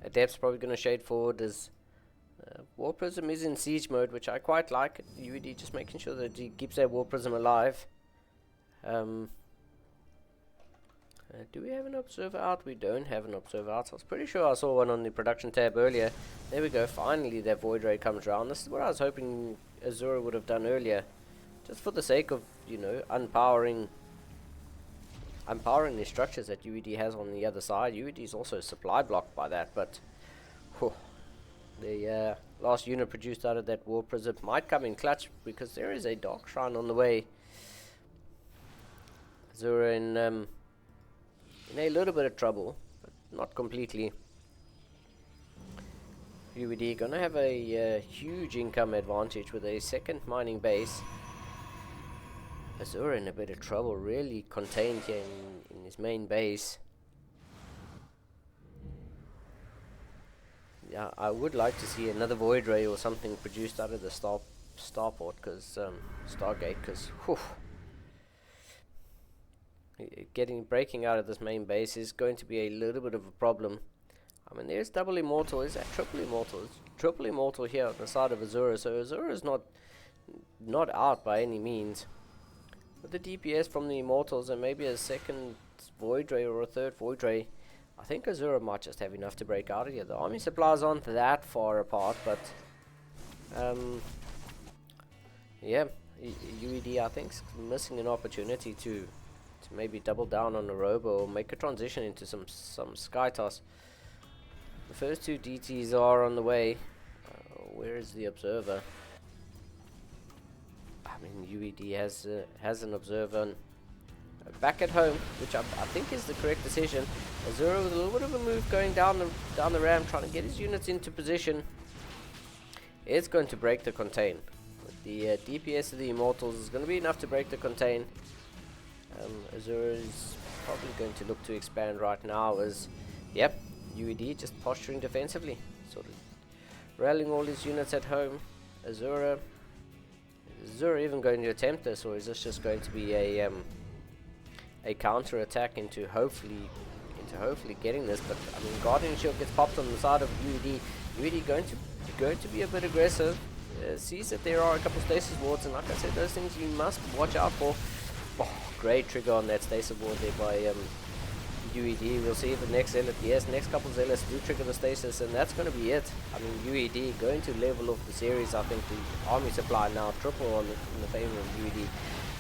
Adept's probably going to shade forward as War Prism is in siege mode, which I quite like. UED just making sure that he keeps that War Prism alive. Do we have an observer out? We don't have an observer out. I was pretty sure I saw one on the production tab earlier. There we go. Finally, that Void Ray comes around. This is what I was hoping Azura would have done earlier. Just for the sake of, you know, empowering the structures that UED has on the other side. UED is also supply blocked by that, but whew, the last unit produced out of that War Prism might come in clutch, because there is a Dark Shrine on the way. Azura in a little bit of trouble, but not completely. UED gonna have a huge income advantage with a second mining base. Azura in a bit of trouble, really contained here in his main base. Yeah, I would like to see another Void Ray or something produced out of the starport, because Stargate, because breaking out of this main base is going to be a little bit of a problem. I mean, there's double immortal. Is that triple immortal? It's triple immortal here on the side of Azura, so Azura is not out by any means. With the DPS from the immortals and maybe a second Void Ray or a third Void Ray, I think Azura might just have enough to break out of here. The army supplies aren't that far apart, but yeah, UED I think is missing an opportunity to maybe double down on the robo or make a transition into some Skytoss. The first 2 DTs are on the way. Where is the observer? I mean, UED has an observer back at home, which I think is the correct decision. Azura with a little bit of a move going down the ramp, trying to get his units into position. It's going to break the contain. With the DPS of the Immortals is going to be enough to break the contain. Azura is probably going to look to expand right now as, yep, UED just posturing defensively, sort of rallying all his units at home. Azura even going to attempt this, or is this just going to be a counter attack into hopefully getting this? But I mean, Guardian Shield gets popped on the side of UED. UED going to be a bit aggressive. Sees that there are a couple stasis wards, and like I said, those things you must watch out for. Oh, great trigger on that stasis ward there by UED. We'll see if the next zealot, yes, next couple zealots do trigger the stasis, and that's going to be it. I mean, UED going to level up the series. I think the army supply now triple in the favor of UED,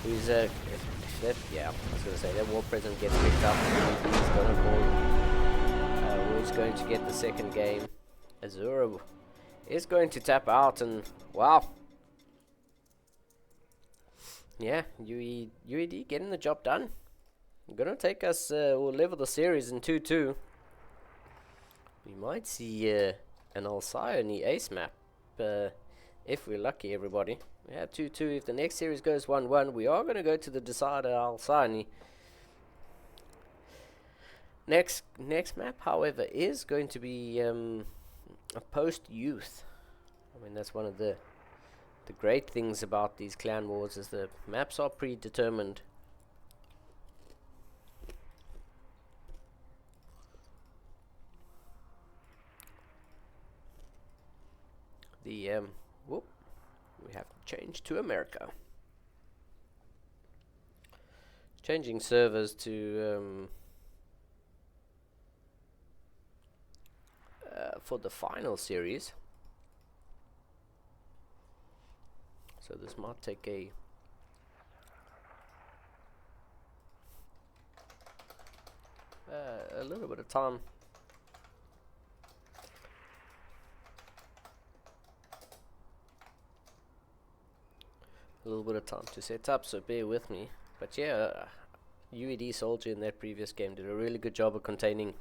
who's yeah, I was going to say that War Prism gets picked up. He's going to fall. Who's going to get the second game? Azura is going to tap out, and wow. Yeah, UED getting the job done. Gonna take us, we'll level the series in 2-2. We might see an Alcyone ace map, if we're lucky, everybody. Yeah, 2-2. If the next series goes 1-1, we are gonna go to the decider Alcyone. Next map, however, is going to be a post-youth. I mean, that's one of the great things about these clan wars, is the maps are predetermined. the whoop, we have to change to America. Changing servers to for the final series. So this might take a little bit of time. A little bit of time to set up, so bear with me. But yeah, UED Soldier in that previous game did a really good job of containing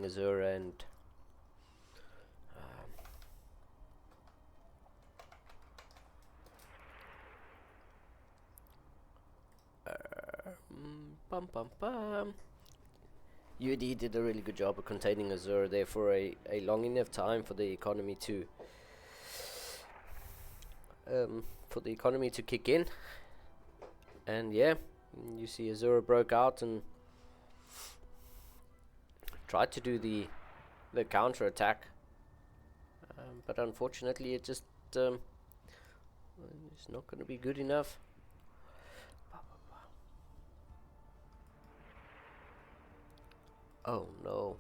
Azura and bum bum bum. UD did a really good job of containing Azure there for a long enough time for the economy to kick in, and yeah, you see Azure broke out and tried to do the counter attack, but unfortunately it just it's not going to be good enough. Oh no.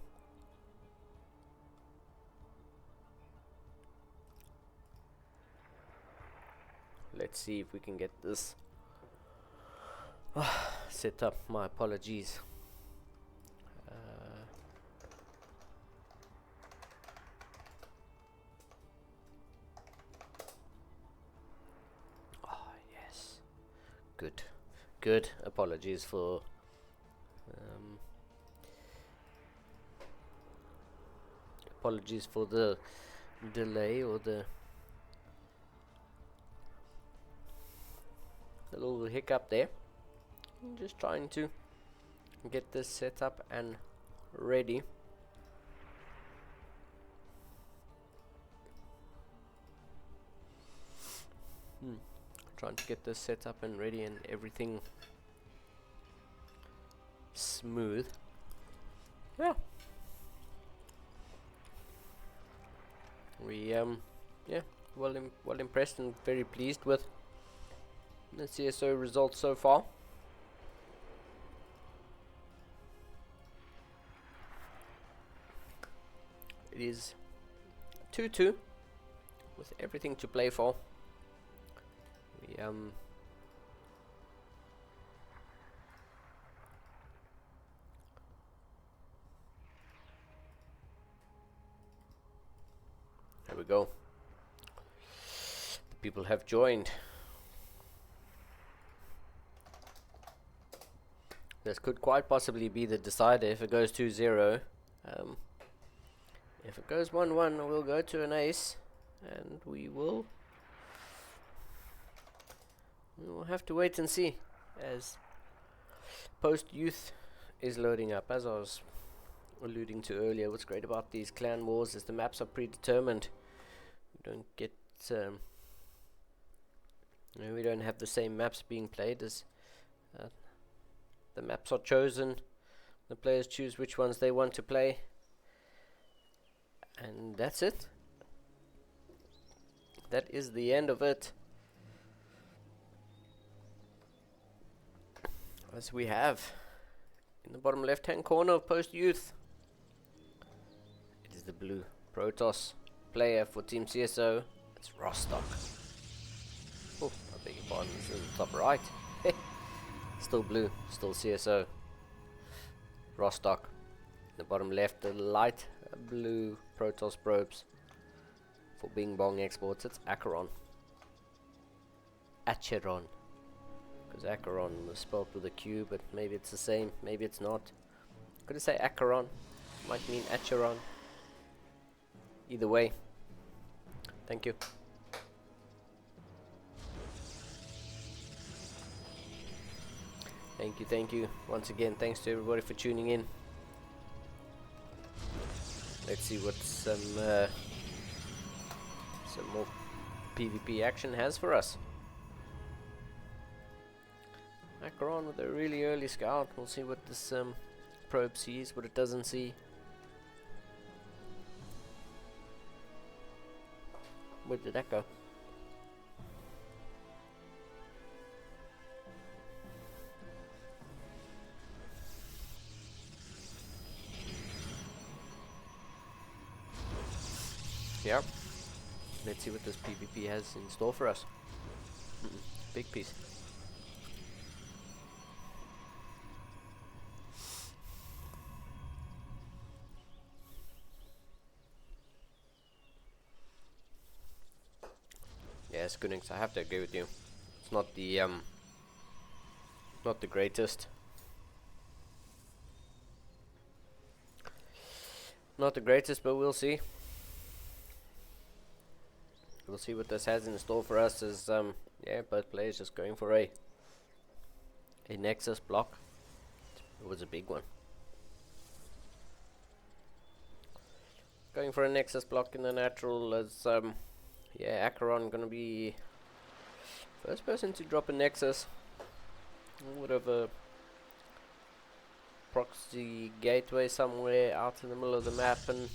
Let's see if we can get this set up. My apologies. Yes. Good. Apologies for the delay or the little hiccup there. I'm just trying to get this set up and ready. Trying to get this set up and ready and everything smooth. Yeah. We well impressed and very pleased with the CSO results so far. It is 2-2 with everything to play for. We there we go. The people have joined. This could quite possibly be the decider if it goes 2-0. If it goes 1-1, we'll go to an ace, and we will have to wait and see as Post Youth is loading up. As I was alluding to earlier, what's great about these clan wars is the maps are predetermined. We don't get we don't have the same maps being played as the maps are chosen. The players choose which ones they want to play, and that's it. That is the end of it. As we have in the bottom left hand corner of Post Youth, it is the blue Protoss player for Team CSO. It's Rostock. Oh, I beg your pardon, it's in the top right. Still blue, still CSO. Rostock. In the bottom left, the light blue Protoss probes. For Bing Bong exports, it's Acheron. Acheron. Because Acheron was spelled with a Q, but maybe it's the same, maybe it's not. Could I say Acheron? Might mean Acheron. Either way. Thank you. Thank you. Once again, thanks to everybody for tuning in. Let's see what some more PvP action has for us. Acheron with a really early scout. We'll see what this probe sees, what it doesn't see. Where did that go? Yep. Let's see what this PvP has in store for us. Big piece. Yeah, Schoonings, I have to agree with you. It's not the greatest. Not the greatest, but we'll see. We'll see what this has in store for us. As yeah, both players just going for a Nexus block. It was a big one. Going for a Nexus block in the natural as yeah, Acheron gonna be first person to drop a Nexus. Would have a proxy gateway somewhere out in the middle of the map, and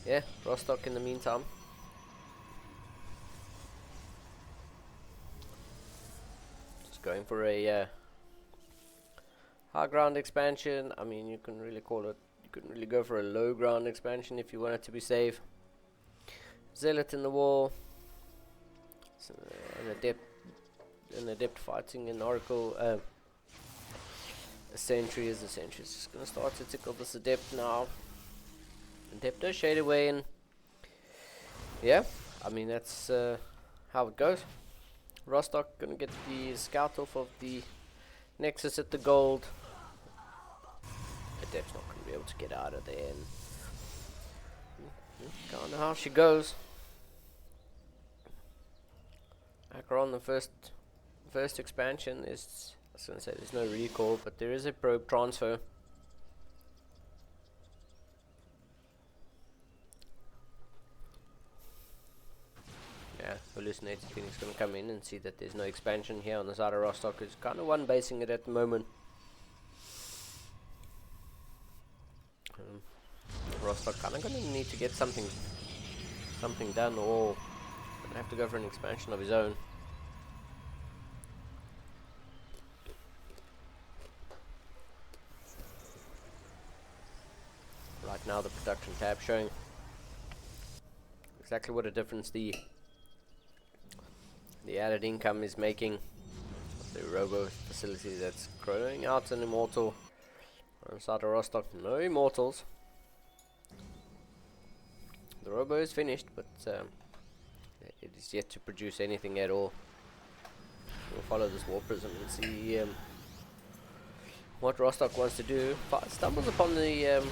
yeah, Rostock in the meantime. Just going for a high ground expansion. I mean, you can really call it, you can really go for a low ground expansion if you want it to be safe. Zealot in the wall, an adept fighting an oracle. A sentry is just gonna start to tickle this adept now. Adept does shade away, and yeah, I mean that's how it goes. Rostock gonna get the scout off of the Nexus at the gold. Adept's not gonna be able to get out of there, and kind of how she goes. Acheron, the first expansion is, I was gonna say there's no recall, but there is a probe transfer. Yeah, hallucinated Phoenix gonna come in and see that there's no expansion here on the side of Rostock. It's kind of one basing it at the moment. Rostock kind of gonna need to get something done, or gonna have to go for an expansion of his own. Right now the production tab showing exactly what a difference the added income is making. The robo facility that's growing out an immortal on the side of Rostock. No immortals. The robo is finished, but it is yet to produce anything at all. We'll follow this war prism and see what Rostock wants to do. Stumbles upon the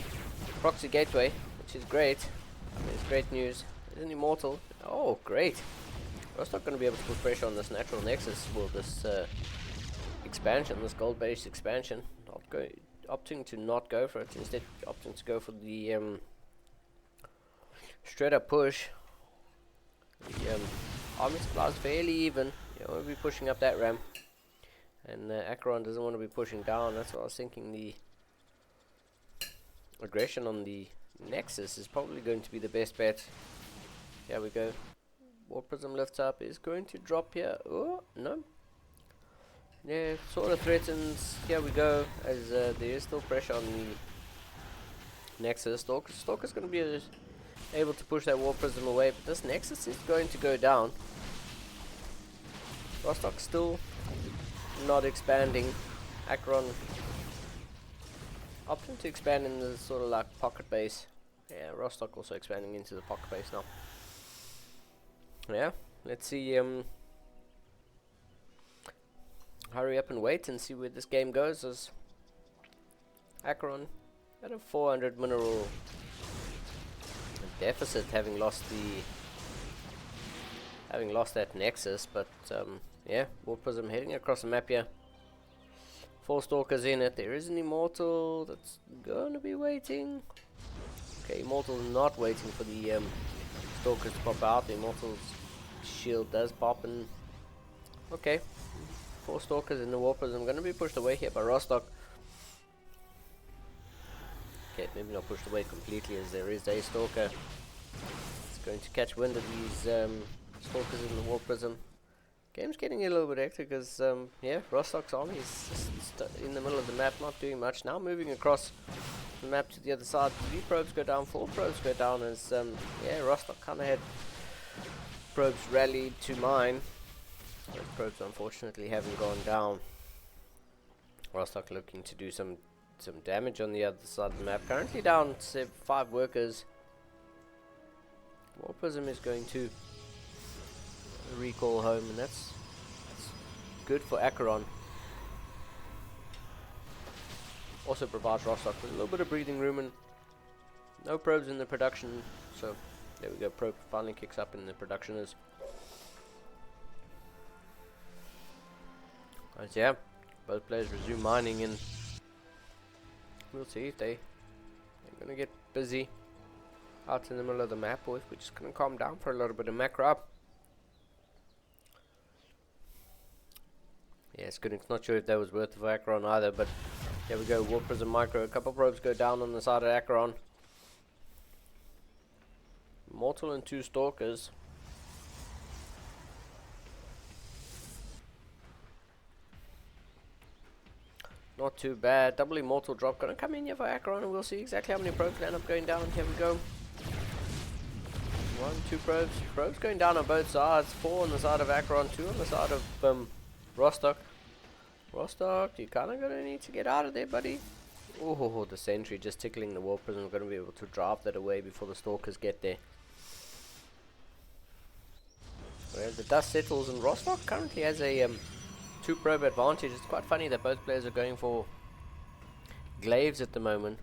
proxy gateway, which is great. I mean, it's great news. There's an immortal. Oh, great. Rostock going to be able to put pressure on this natural nexus for this expansion, this gold-based expansion. Opting to not go for it, instead opting to go for the straight up push. The army supply is fairly even. You don't want to be pushing up that ramp, and Acheron doesn't want to be pushing down. That's what I was thinking. The aggression on the nexus is probably going to be the best bet. Here we go. War prism lifts up, is going to drop here. Oh no. Yeah, sort of threatens. Here we go, as there is still pressure on the nexus. Stalker's going to be able to push that war prism away, but this nexus is going to go down. Rostock still not expanding. Acheron opting to expand in the sort of like pocket base. Yeah, Rostock also expanding into the pocket base now. Yeah, let's see. Hurry up and wait and see where this game goes, as Acheron at a 400 mineral deficit, having lost that nexus. But yeah, War Prism heading across the map here. 4 stalkers in it. There is an immortal that's gonna be waiting. Okay, immortal not waiting for the stalkers to pop out. The immortal's shield does pop, and okay, 4 stalkers in the War Prism. Going to be pushed away here by Rostock. Okay, maybe not pushed away completely, as there is a stalker. It's going to catch wind of these stalkers in the War Prism. Game's getting a little bit hectic because, yeah, Rostock's army is just in the middle of the map, not doing much. Now moving across the map to the other side. 3 probes go down, 4 probes go down, as, yeah, Rostock kind of had probes rallied to mine. Those probes unfortunately haven't gone down. Rostock looking to do some damage on the other side of the map. Currently down 5 workers. War Prism is going to recall home, and that's good for Acheron. Also provides Rostock with a little bit of breathing room, and no probes in the production, so there we go. Probe finally kicks up in the productioners. Right, yeah, both players resume mining, and we'll see if they're gonna get busy out in the middle of the map, or if we're just gonna calm down for a little bit of macro up. Yeah, it's good. It's not sure if that was worth it for Acheron either, but there we go. War Prism micro. A couple of probes go down on the side of Acheron. Mortal and 2 stalkers. Not too bad. Double immortal drop gonna come in here for Acheron, and we'll see exactly how many probes end up going down. Here we go. 1, 2 probes. Probes going down on both sides. 4 on the side of Acheron, 2 on the side of Rostock. Rostock, you kind of gonna need to get out of there, buddy. Oh, the sentry just tickling the War Prism. We're gonna be able to drive that away before the stalkers get there. Well, the dust settles, and Rostock currently has a 2 probe advantage. It's quite funny that both players are going for glaives at the moment.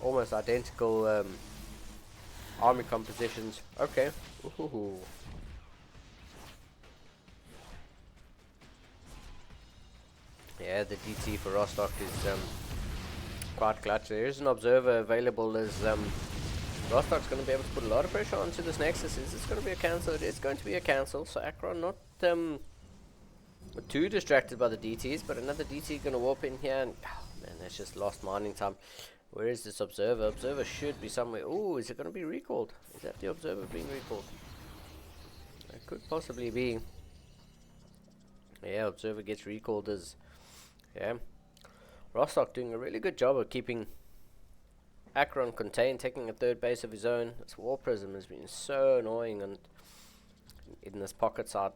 Almost identical army compositions. Okay. Ooh. Yeah, the DT for Rostock is quite clutch. There is an observer available, as Rostock's going to be able to put a lot of pressure onto this Nexus. Is this going to be a cancel? It is going to be a cancel. So Acheron not too distracted by the DTs, but another DT going to warp in here, and oh man, that's just lost mining time. Where is this observer? Observer should be somewhere. Oh, is it going to be recalled? Is that the observer being recalled? It could possibly be. Yeah, observer gets recalled as, yeah. Rostock doing a really good job of keeping Acheron contained, taking a 3rd base of his own. This War Prism has been so annoying, and in this pocket side.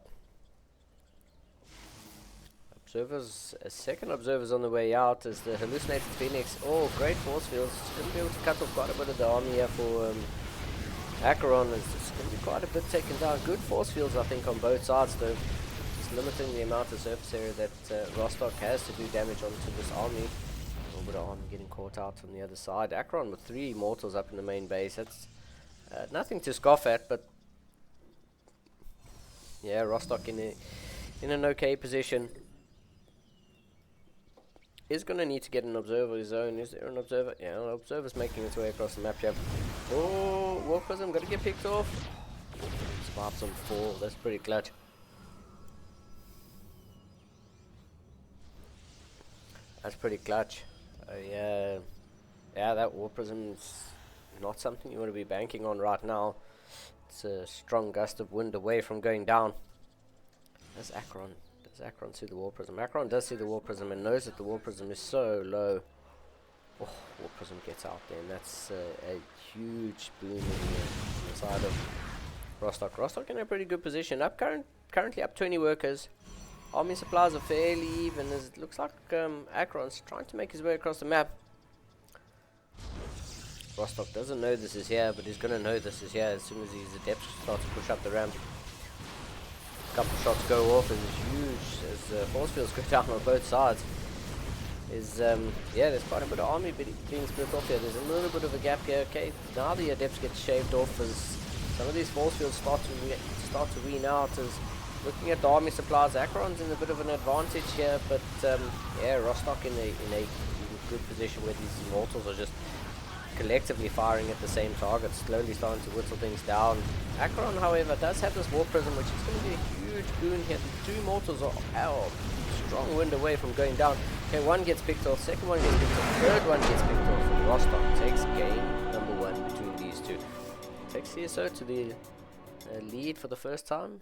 Observers, a second observer's on the way out as the hallucinated Phoenix. Oh, great force fields. It's going to be able to cut off quite a bit of the army here for Acheron. It's going to be quite a bit taken down. Good force fields, I think, on both sides, though. Just limiting the amount of surface area that Rostock has to do damage onto this army. A little bit of army getting caught out on the other side. Acheron with 3 mortals up in the main base. That's nothing to scoff at, but yeah, Rostock in an okay position. Is going to need to get an observer of his own. Is there an observer? Yeah, an observer's making its way across the map here. Oh, War Prism got to get picked off. Sparks on 4. That's pretty clutch. That's pretty clutch. Yeah, that War Prism is not something you want to be banking on right now. It's a strong gust of wind away from going down. There's Acheron. Does Acheron see the War Prism? Acheron does see the War Prism and knows that the War Prism is so low. Oh, War Prism gets out there, and that's a huge boom on the side of Rostock. Rostock in a pretty good position. Currently up 20 workers. Army supplies are fairly even, as it looks like Acheron's trying to make his way across the map. Rostock doesn't know this is here, but he's going to know this is here as soon as his adepts start to push up the ramp. Couple shots go off, and it's huge as force fields go down on both sides. Yeah, there's quite a bit of army being split off here. There's a little bit of a gap here. Okay, now the adepts get shaved off as some of these force fields start to wean out. As looking at the army supplies, Acheron's in a bit of an advantage here, but yeah, Rostock in a good position where these immortals are just collectively firing at the same target, slowly starting to whittle things down. Acheron, however, does have this War Prism, which is going to be a huge boon here. The 2 mortals are out, strong wind away from going down. Okay, one gets picked off, second one gets picked off, third one gets picked off, and Rostock takes game number 1 between these two. Takes CSO to the lead for the first time.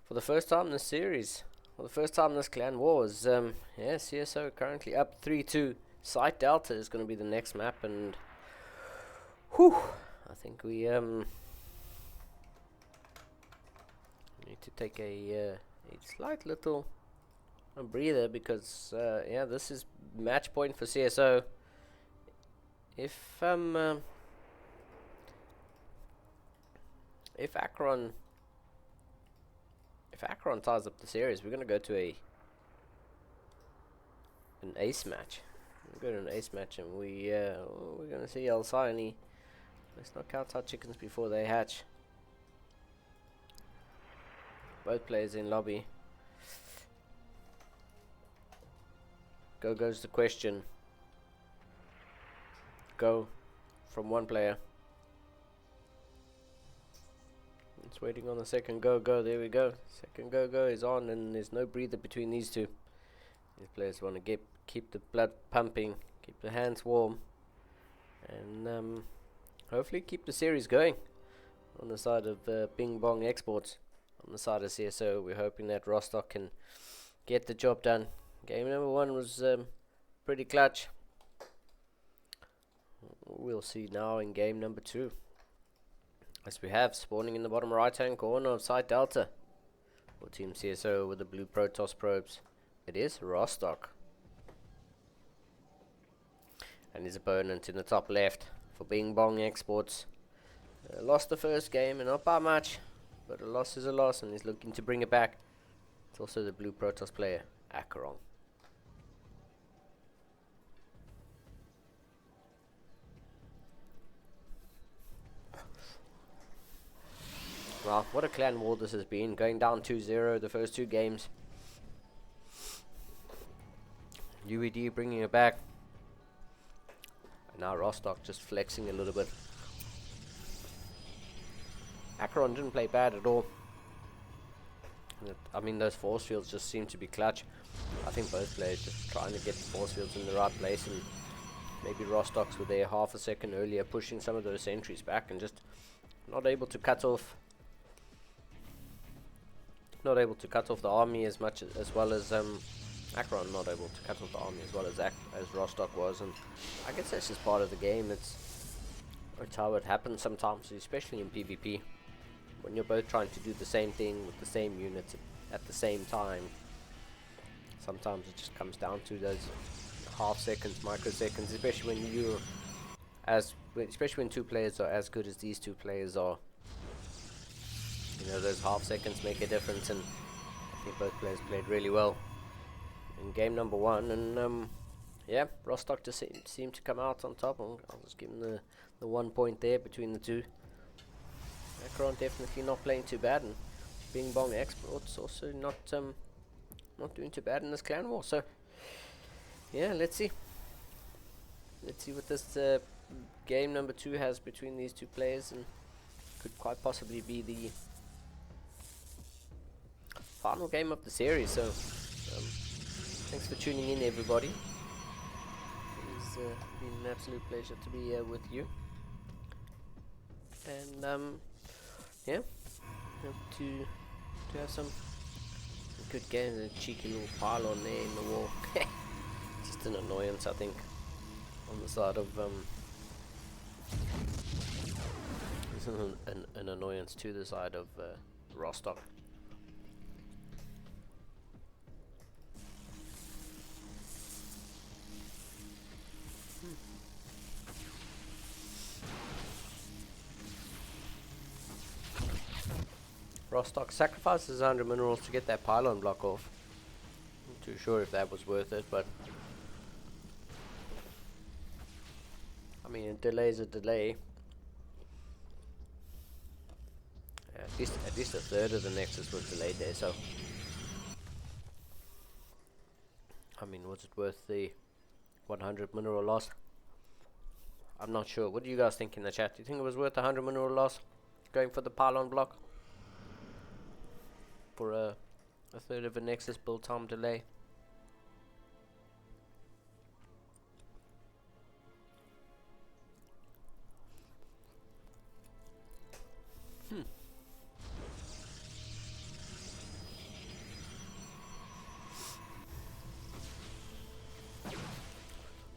For the first time in the series, for the first time in this clan wars, yeah, CSO currently up 3-2. Site Delta is going to be the next map, and whew, I think we need to take a slight little breather, because yeah, this is match point for CSO. If Acheron ties up the series, we're going to go to an ace match. We'll go to an ace match, and we're going to see Alcyone. Let's not count our chickens before they hatch. Both players in lobby. Go goes the question. Go from one player. It's waiting on the second go. There we go. Second go is on, and there's no breather between these two. These players want to keep the blood pumping, keep the hands warm, and hopefully keep the series going. On the side of Bing Bong Exports, on the side of CSO, we're hoping that Rostock can get the job done. Game number 1 was pretty clutch. We'll see now in game number 2. As we have spawning in the bottom right hand corner of Site Delta for Team CSO with the blue Protoss probes. It is Rostock. And his opponent in the top left for Bing Bong Exports. Lost the first game, and not by much, but a loss is a loss, and he's looking to bring it back. It's also the blue Protoss player, Acheron. Well, what a clan war this has been, going down 2-0 the first 2 games. UED bringing it back. And now Rostock just flexing a little bit. Acheron didn't play bad at all. I mean, those force fields just seem to be clutch. I think both players just trying to get the force fields in the right place, and maybe Rostock's were there half a second earlier, pushing some of those sentries back and just not able to cut off the army as much as well as Acheron not able to cut off the army as well as Rostock was. And I guess that's just part of the game. It's how it happens sometimes, especially in PvP, when you're both trying to do the same thing with the same units at the same time. Sometimes it just comes down to those half seconds, microseconds, especially when 2 players are as good as these 2 players are. You know, those half seconds make a difference, and I think both players played really well in game number 1. And yeah, Rostock just seemed to come out on top. I'll just give him the 1 point there between the two. Acheron definitely not playing too bad, and Bing Bong Exports also not doing too bad in this clan war. So yeah, let's see what this game number 2 has between these 2 players, and could quite possibly be the final game of the series. So thanks for tuning in, everybody. It's been an absolute pleasure to be here with you, and yeah, hope to have some good games. A cheeky little pylon there in the wall. Just an annoyance, I think, on the side of an annoyance to the side of Rostock. Rostock sacrifices 100 minerals to get that pylon block off. Not too sure if that was worth it, but I mean, a delay is a delay. At least a third of the Nexus was delayed there, so I mean, was it worth the 100 mineral loss. I'm not sure. What do you guys think in the chat? Do you think it was worth 100 mineral loss going for the pylon block for a third of a Nexus build time delay?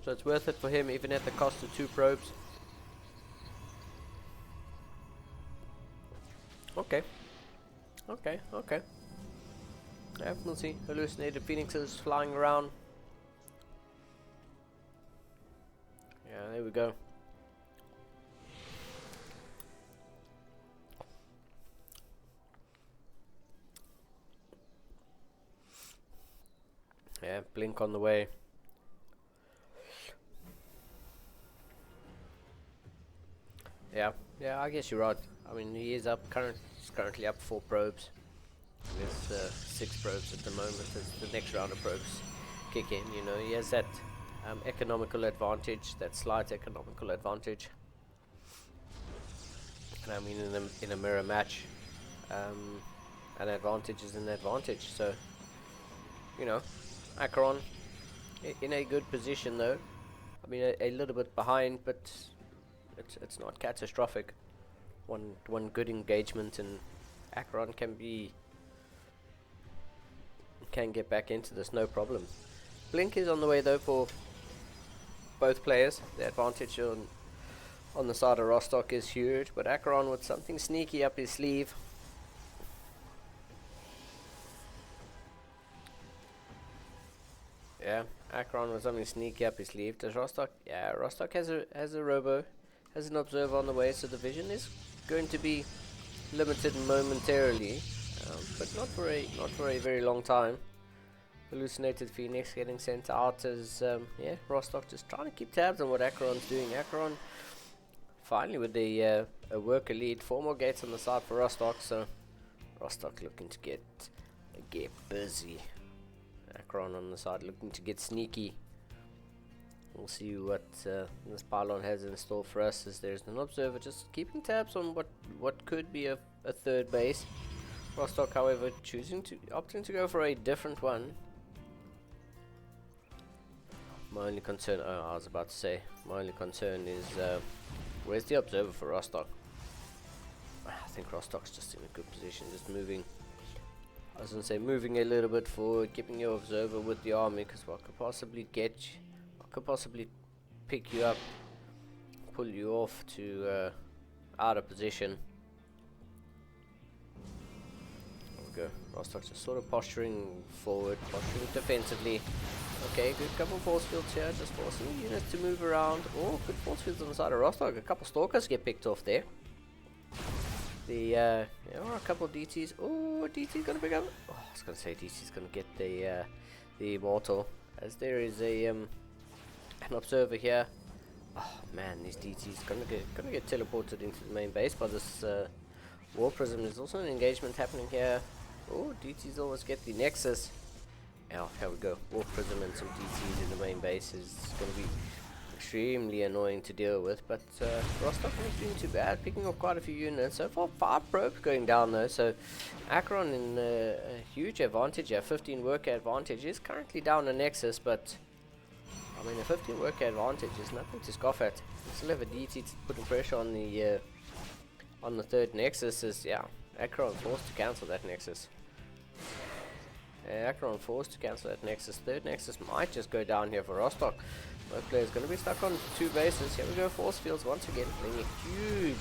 So it's worth it for him even at the cost of 2 probes. Okay. Okay. Yeah, we'll see. Hallucinated phoenixes flying around. Yeah, there we go. Yeah, blink on the way. Yeah, I guess you're right. I mean, he is currently up 4 probes. There's 6 probes at the moment as the next round of probes kick in. You know, he has that economical advantage, that slight economical advantage. And I mean, in a mirror match, an advantage is an advantage. So, you know, Acheron in a good position though. I mean, a little bit behind, but it's not catastrophic. One good engagement and Acheron can get back into this no problem. Blink is on the way though for both players. The advantage on the side of Rostock is huge, but Acheron with something sneaky up his sleeve. Yeah, Acheron with something sneaky up his sleeve. Does Rostock? Yeah, Rostock has a robo, has an observer on the way, so the vision is going to be limited momentarily, but not for a very long time. Hallucinated Phoenix getting sent out as yeah, Rostock just trying to keep tabs on what Acheron's doing. Acheron finally with a worker lead. 4 more gates on the side for Rostock, so Rostock looking to get busy. Acheron on the side looking to get sneaky. We'll see what this pylon has in store for us, as there's an observer just keeping tabs on what could be a third base. Rostock, however, opting to go for a different one. My only concern, my only concern is where's the observer for Rostock? I think Rostock's just in a good position, just moving. I was gonna say moving a little bit forward, keeping your observer with the army, because what could possibly pick you up, pull you off to out of position. There we go. Rostock just sort of posturing forward, posturing defensively. Okay, good couple force fields here, just forcing units to move around. Oh, good force fields on the side of Rostock. A couple stalkers get picked off there. Yeah, a couple of DTs. Oh, DT's gonna pick up. Oh, I was gonna say DT's gonna get the immortal, as there is an observer here. Oh man, these DT's gonna get teleported into the main base by this war prism. There's also an engagement happening here. Oh, DT's always get the Nexus. Oh, here we go. War prism and some DTs in the main base is gonna be extremely annoying to deal with, but Rostock not doing too bad, picking up quite a few units. So far 5 probes going down though, so Acheron in a huge advantage here. 15 worker advantage, is currently down a Nexus, but I mean a 15 worker advantage is nothing to scoff at. You still have a DT putting pressure on the third Nexus. Is Acheron forced to cancel that Nexus. Acheron forced to cancel that Nexus. Third Nexus might just go down here for Rostock. Both players going to be stuck on 2 bases. Here we go, force fields once again, playing a huge.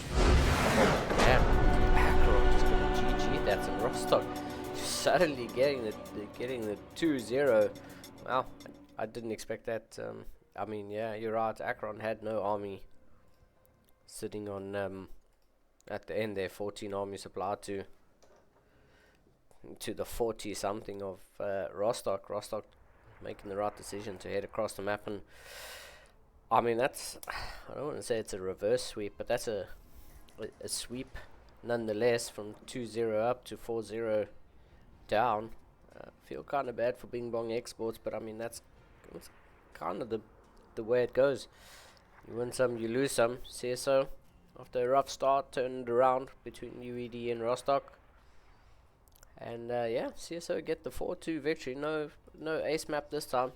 Acheron just going to GG that, and Rostock suddenly getting the 2-0. Wow, I didn't expect that. I mean, yeah, you're right. Acheron had no army sitting on at the end there. 14 army supplied to the 40 something of Rostock. Rostock making the right decision to head across the map, and I mean that's, I don't want to say it's a reverse sweep, but that's a sweep nonetheless, from 2-0 up to 4-0 down. Feel kind of bad for Bing Bong Exports, but I mean that's kind of the the way it goes. You win some, you lose some. CSO, after a rough start, turned around between UED and Rostock. And yeah, CSO get the 4-2 victory. No ace map this time.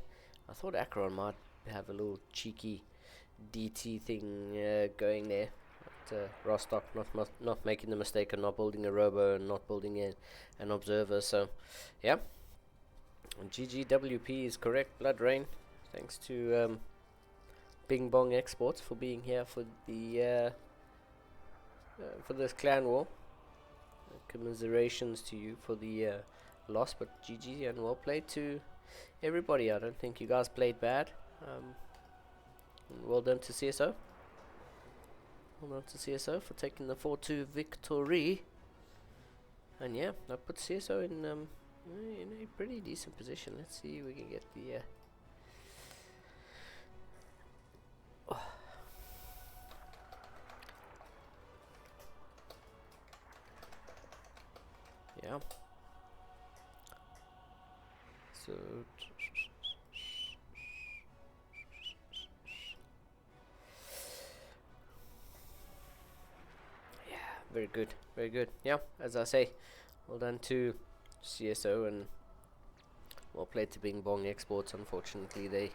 I thought Akron might have a little cheeky DT thing going there. But Rostock not making the mistake of not building a robo and not building an observer. So yeah, and GGWP is correct. Blood Rain. Thanks to Bing Bong Exports for being here for the for this clan war. Commiserations to you for the loss, but GG and well played to everybody. I don't think you guys played bad. And well done to CSO. Well done to CSO for taking the 4-2 victory. And yeah, that puts CSO in a pretty decent position. Let's see if we can get the yeah. So yeah, very good, very good. Yeah, as I say, well done to CSO and well played to Bing Bong Exports. Unfortunately, they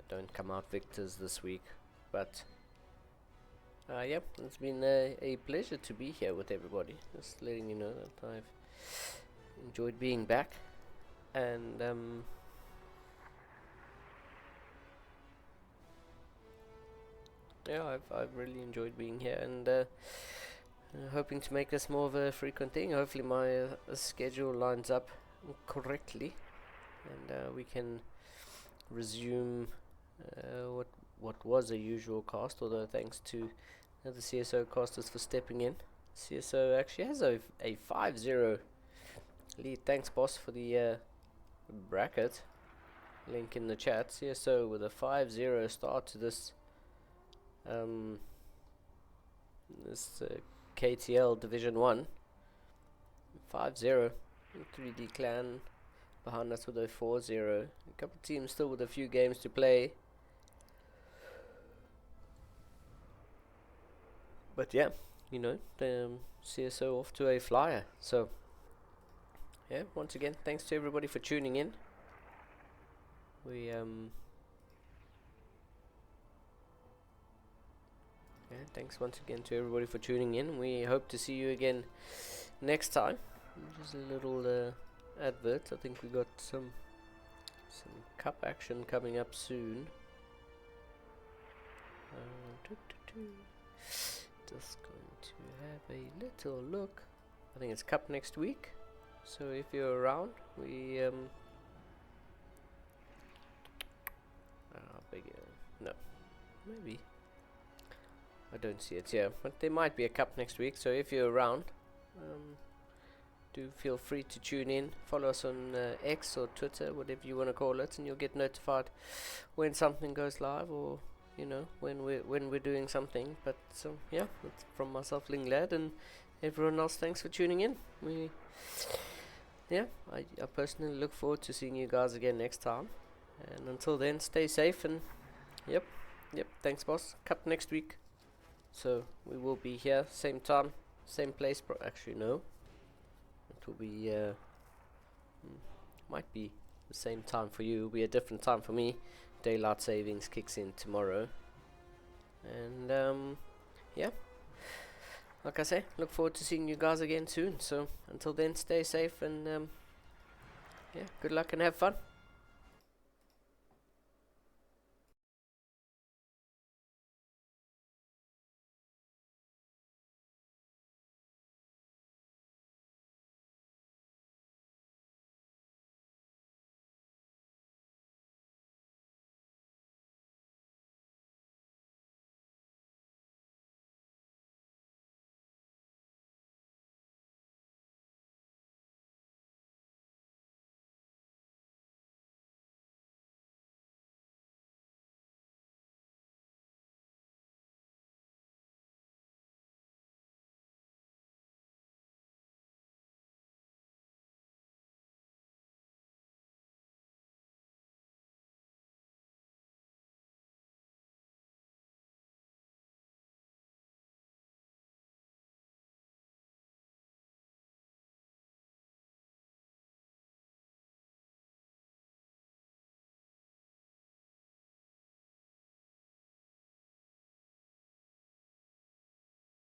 don't come out victors this week, but yeah, it's been a pleasure to be here with everybody. Just letting you know that I've enjoyed being back, and yeah, I've really enjoyed being here, and hoping to make this more of a frequent thing. Hopefully my schedule lines up correctly, and we can resume what was a usual cast, although thanks to the CSO casters for stepping in. CSO actually has a 5-0 lead. Thanks, boss, for the bracket link in the chat. CSO with a 5-0 start to this KTL Division 1. 5-0. 3D Clan behind us with a 4-0. A couple of teams still with a few games to play. But yeah, you know, the CSO off to a flyer. So yeah, once again, thanks to everybody for tuning in. We yeah, thanks once again to everybody for tuning in. We hope to see you again next time. Just a little advert. I think we got some cup action coming up soon. Just going to have a little look. I think it's cup next week. So if you're around, we no, maybe. I don't see it here, but there might be a cup next week. So if you're around, do feel free to tune in. Follow us on X or Twitter, whatever you want to call it, and you'll get notified when something goes live, or you know, when we're doing something. But yeah, that's from myself, Linglad, and everyone else. Thanks for tuning in. I personally look forward to seeing you guys again next time. And until then, stay safe, and yep, thanks, boss. Cup next week. So we will be here, same time, same place. Actually, no. It will be, might be the same time for you. It'll be a different time for me. Daylight savings kicks in tomorrow. And, yeah. Like I say, look forward to seeing you guys again soon. So until then, stay safe, and, yeah, good luck and have fun.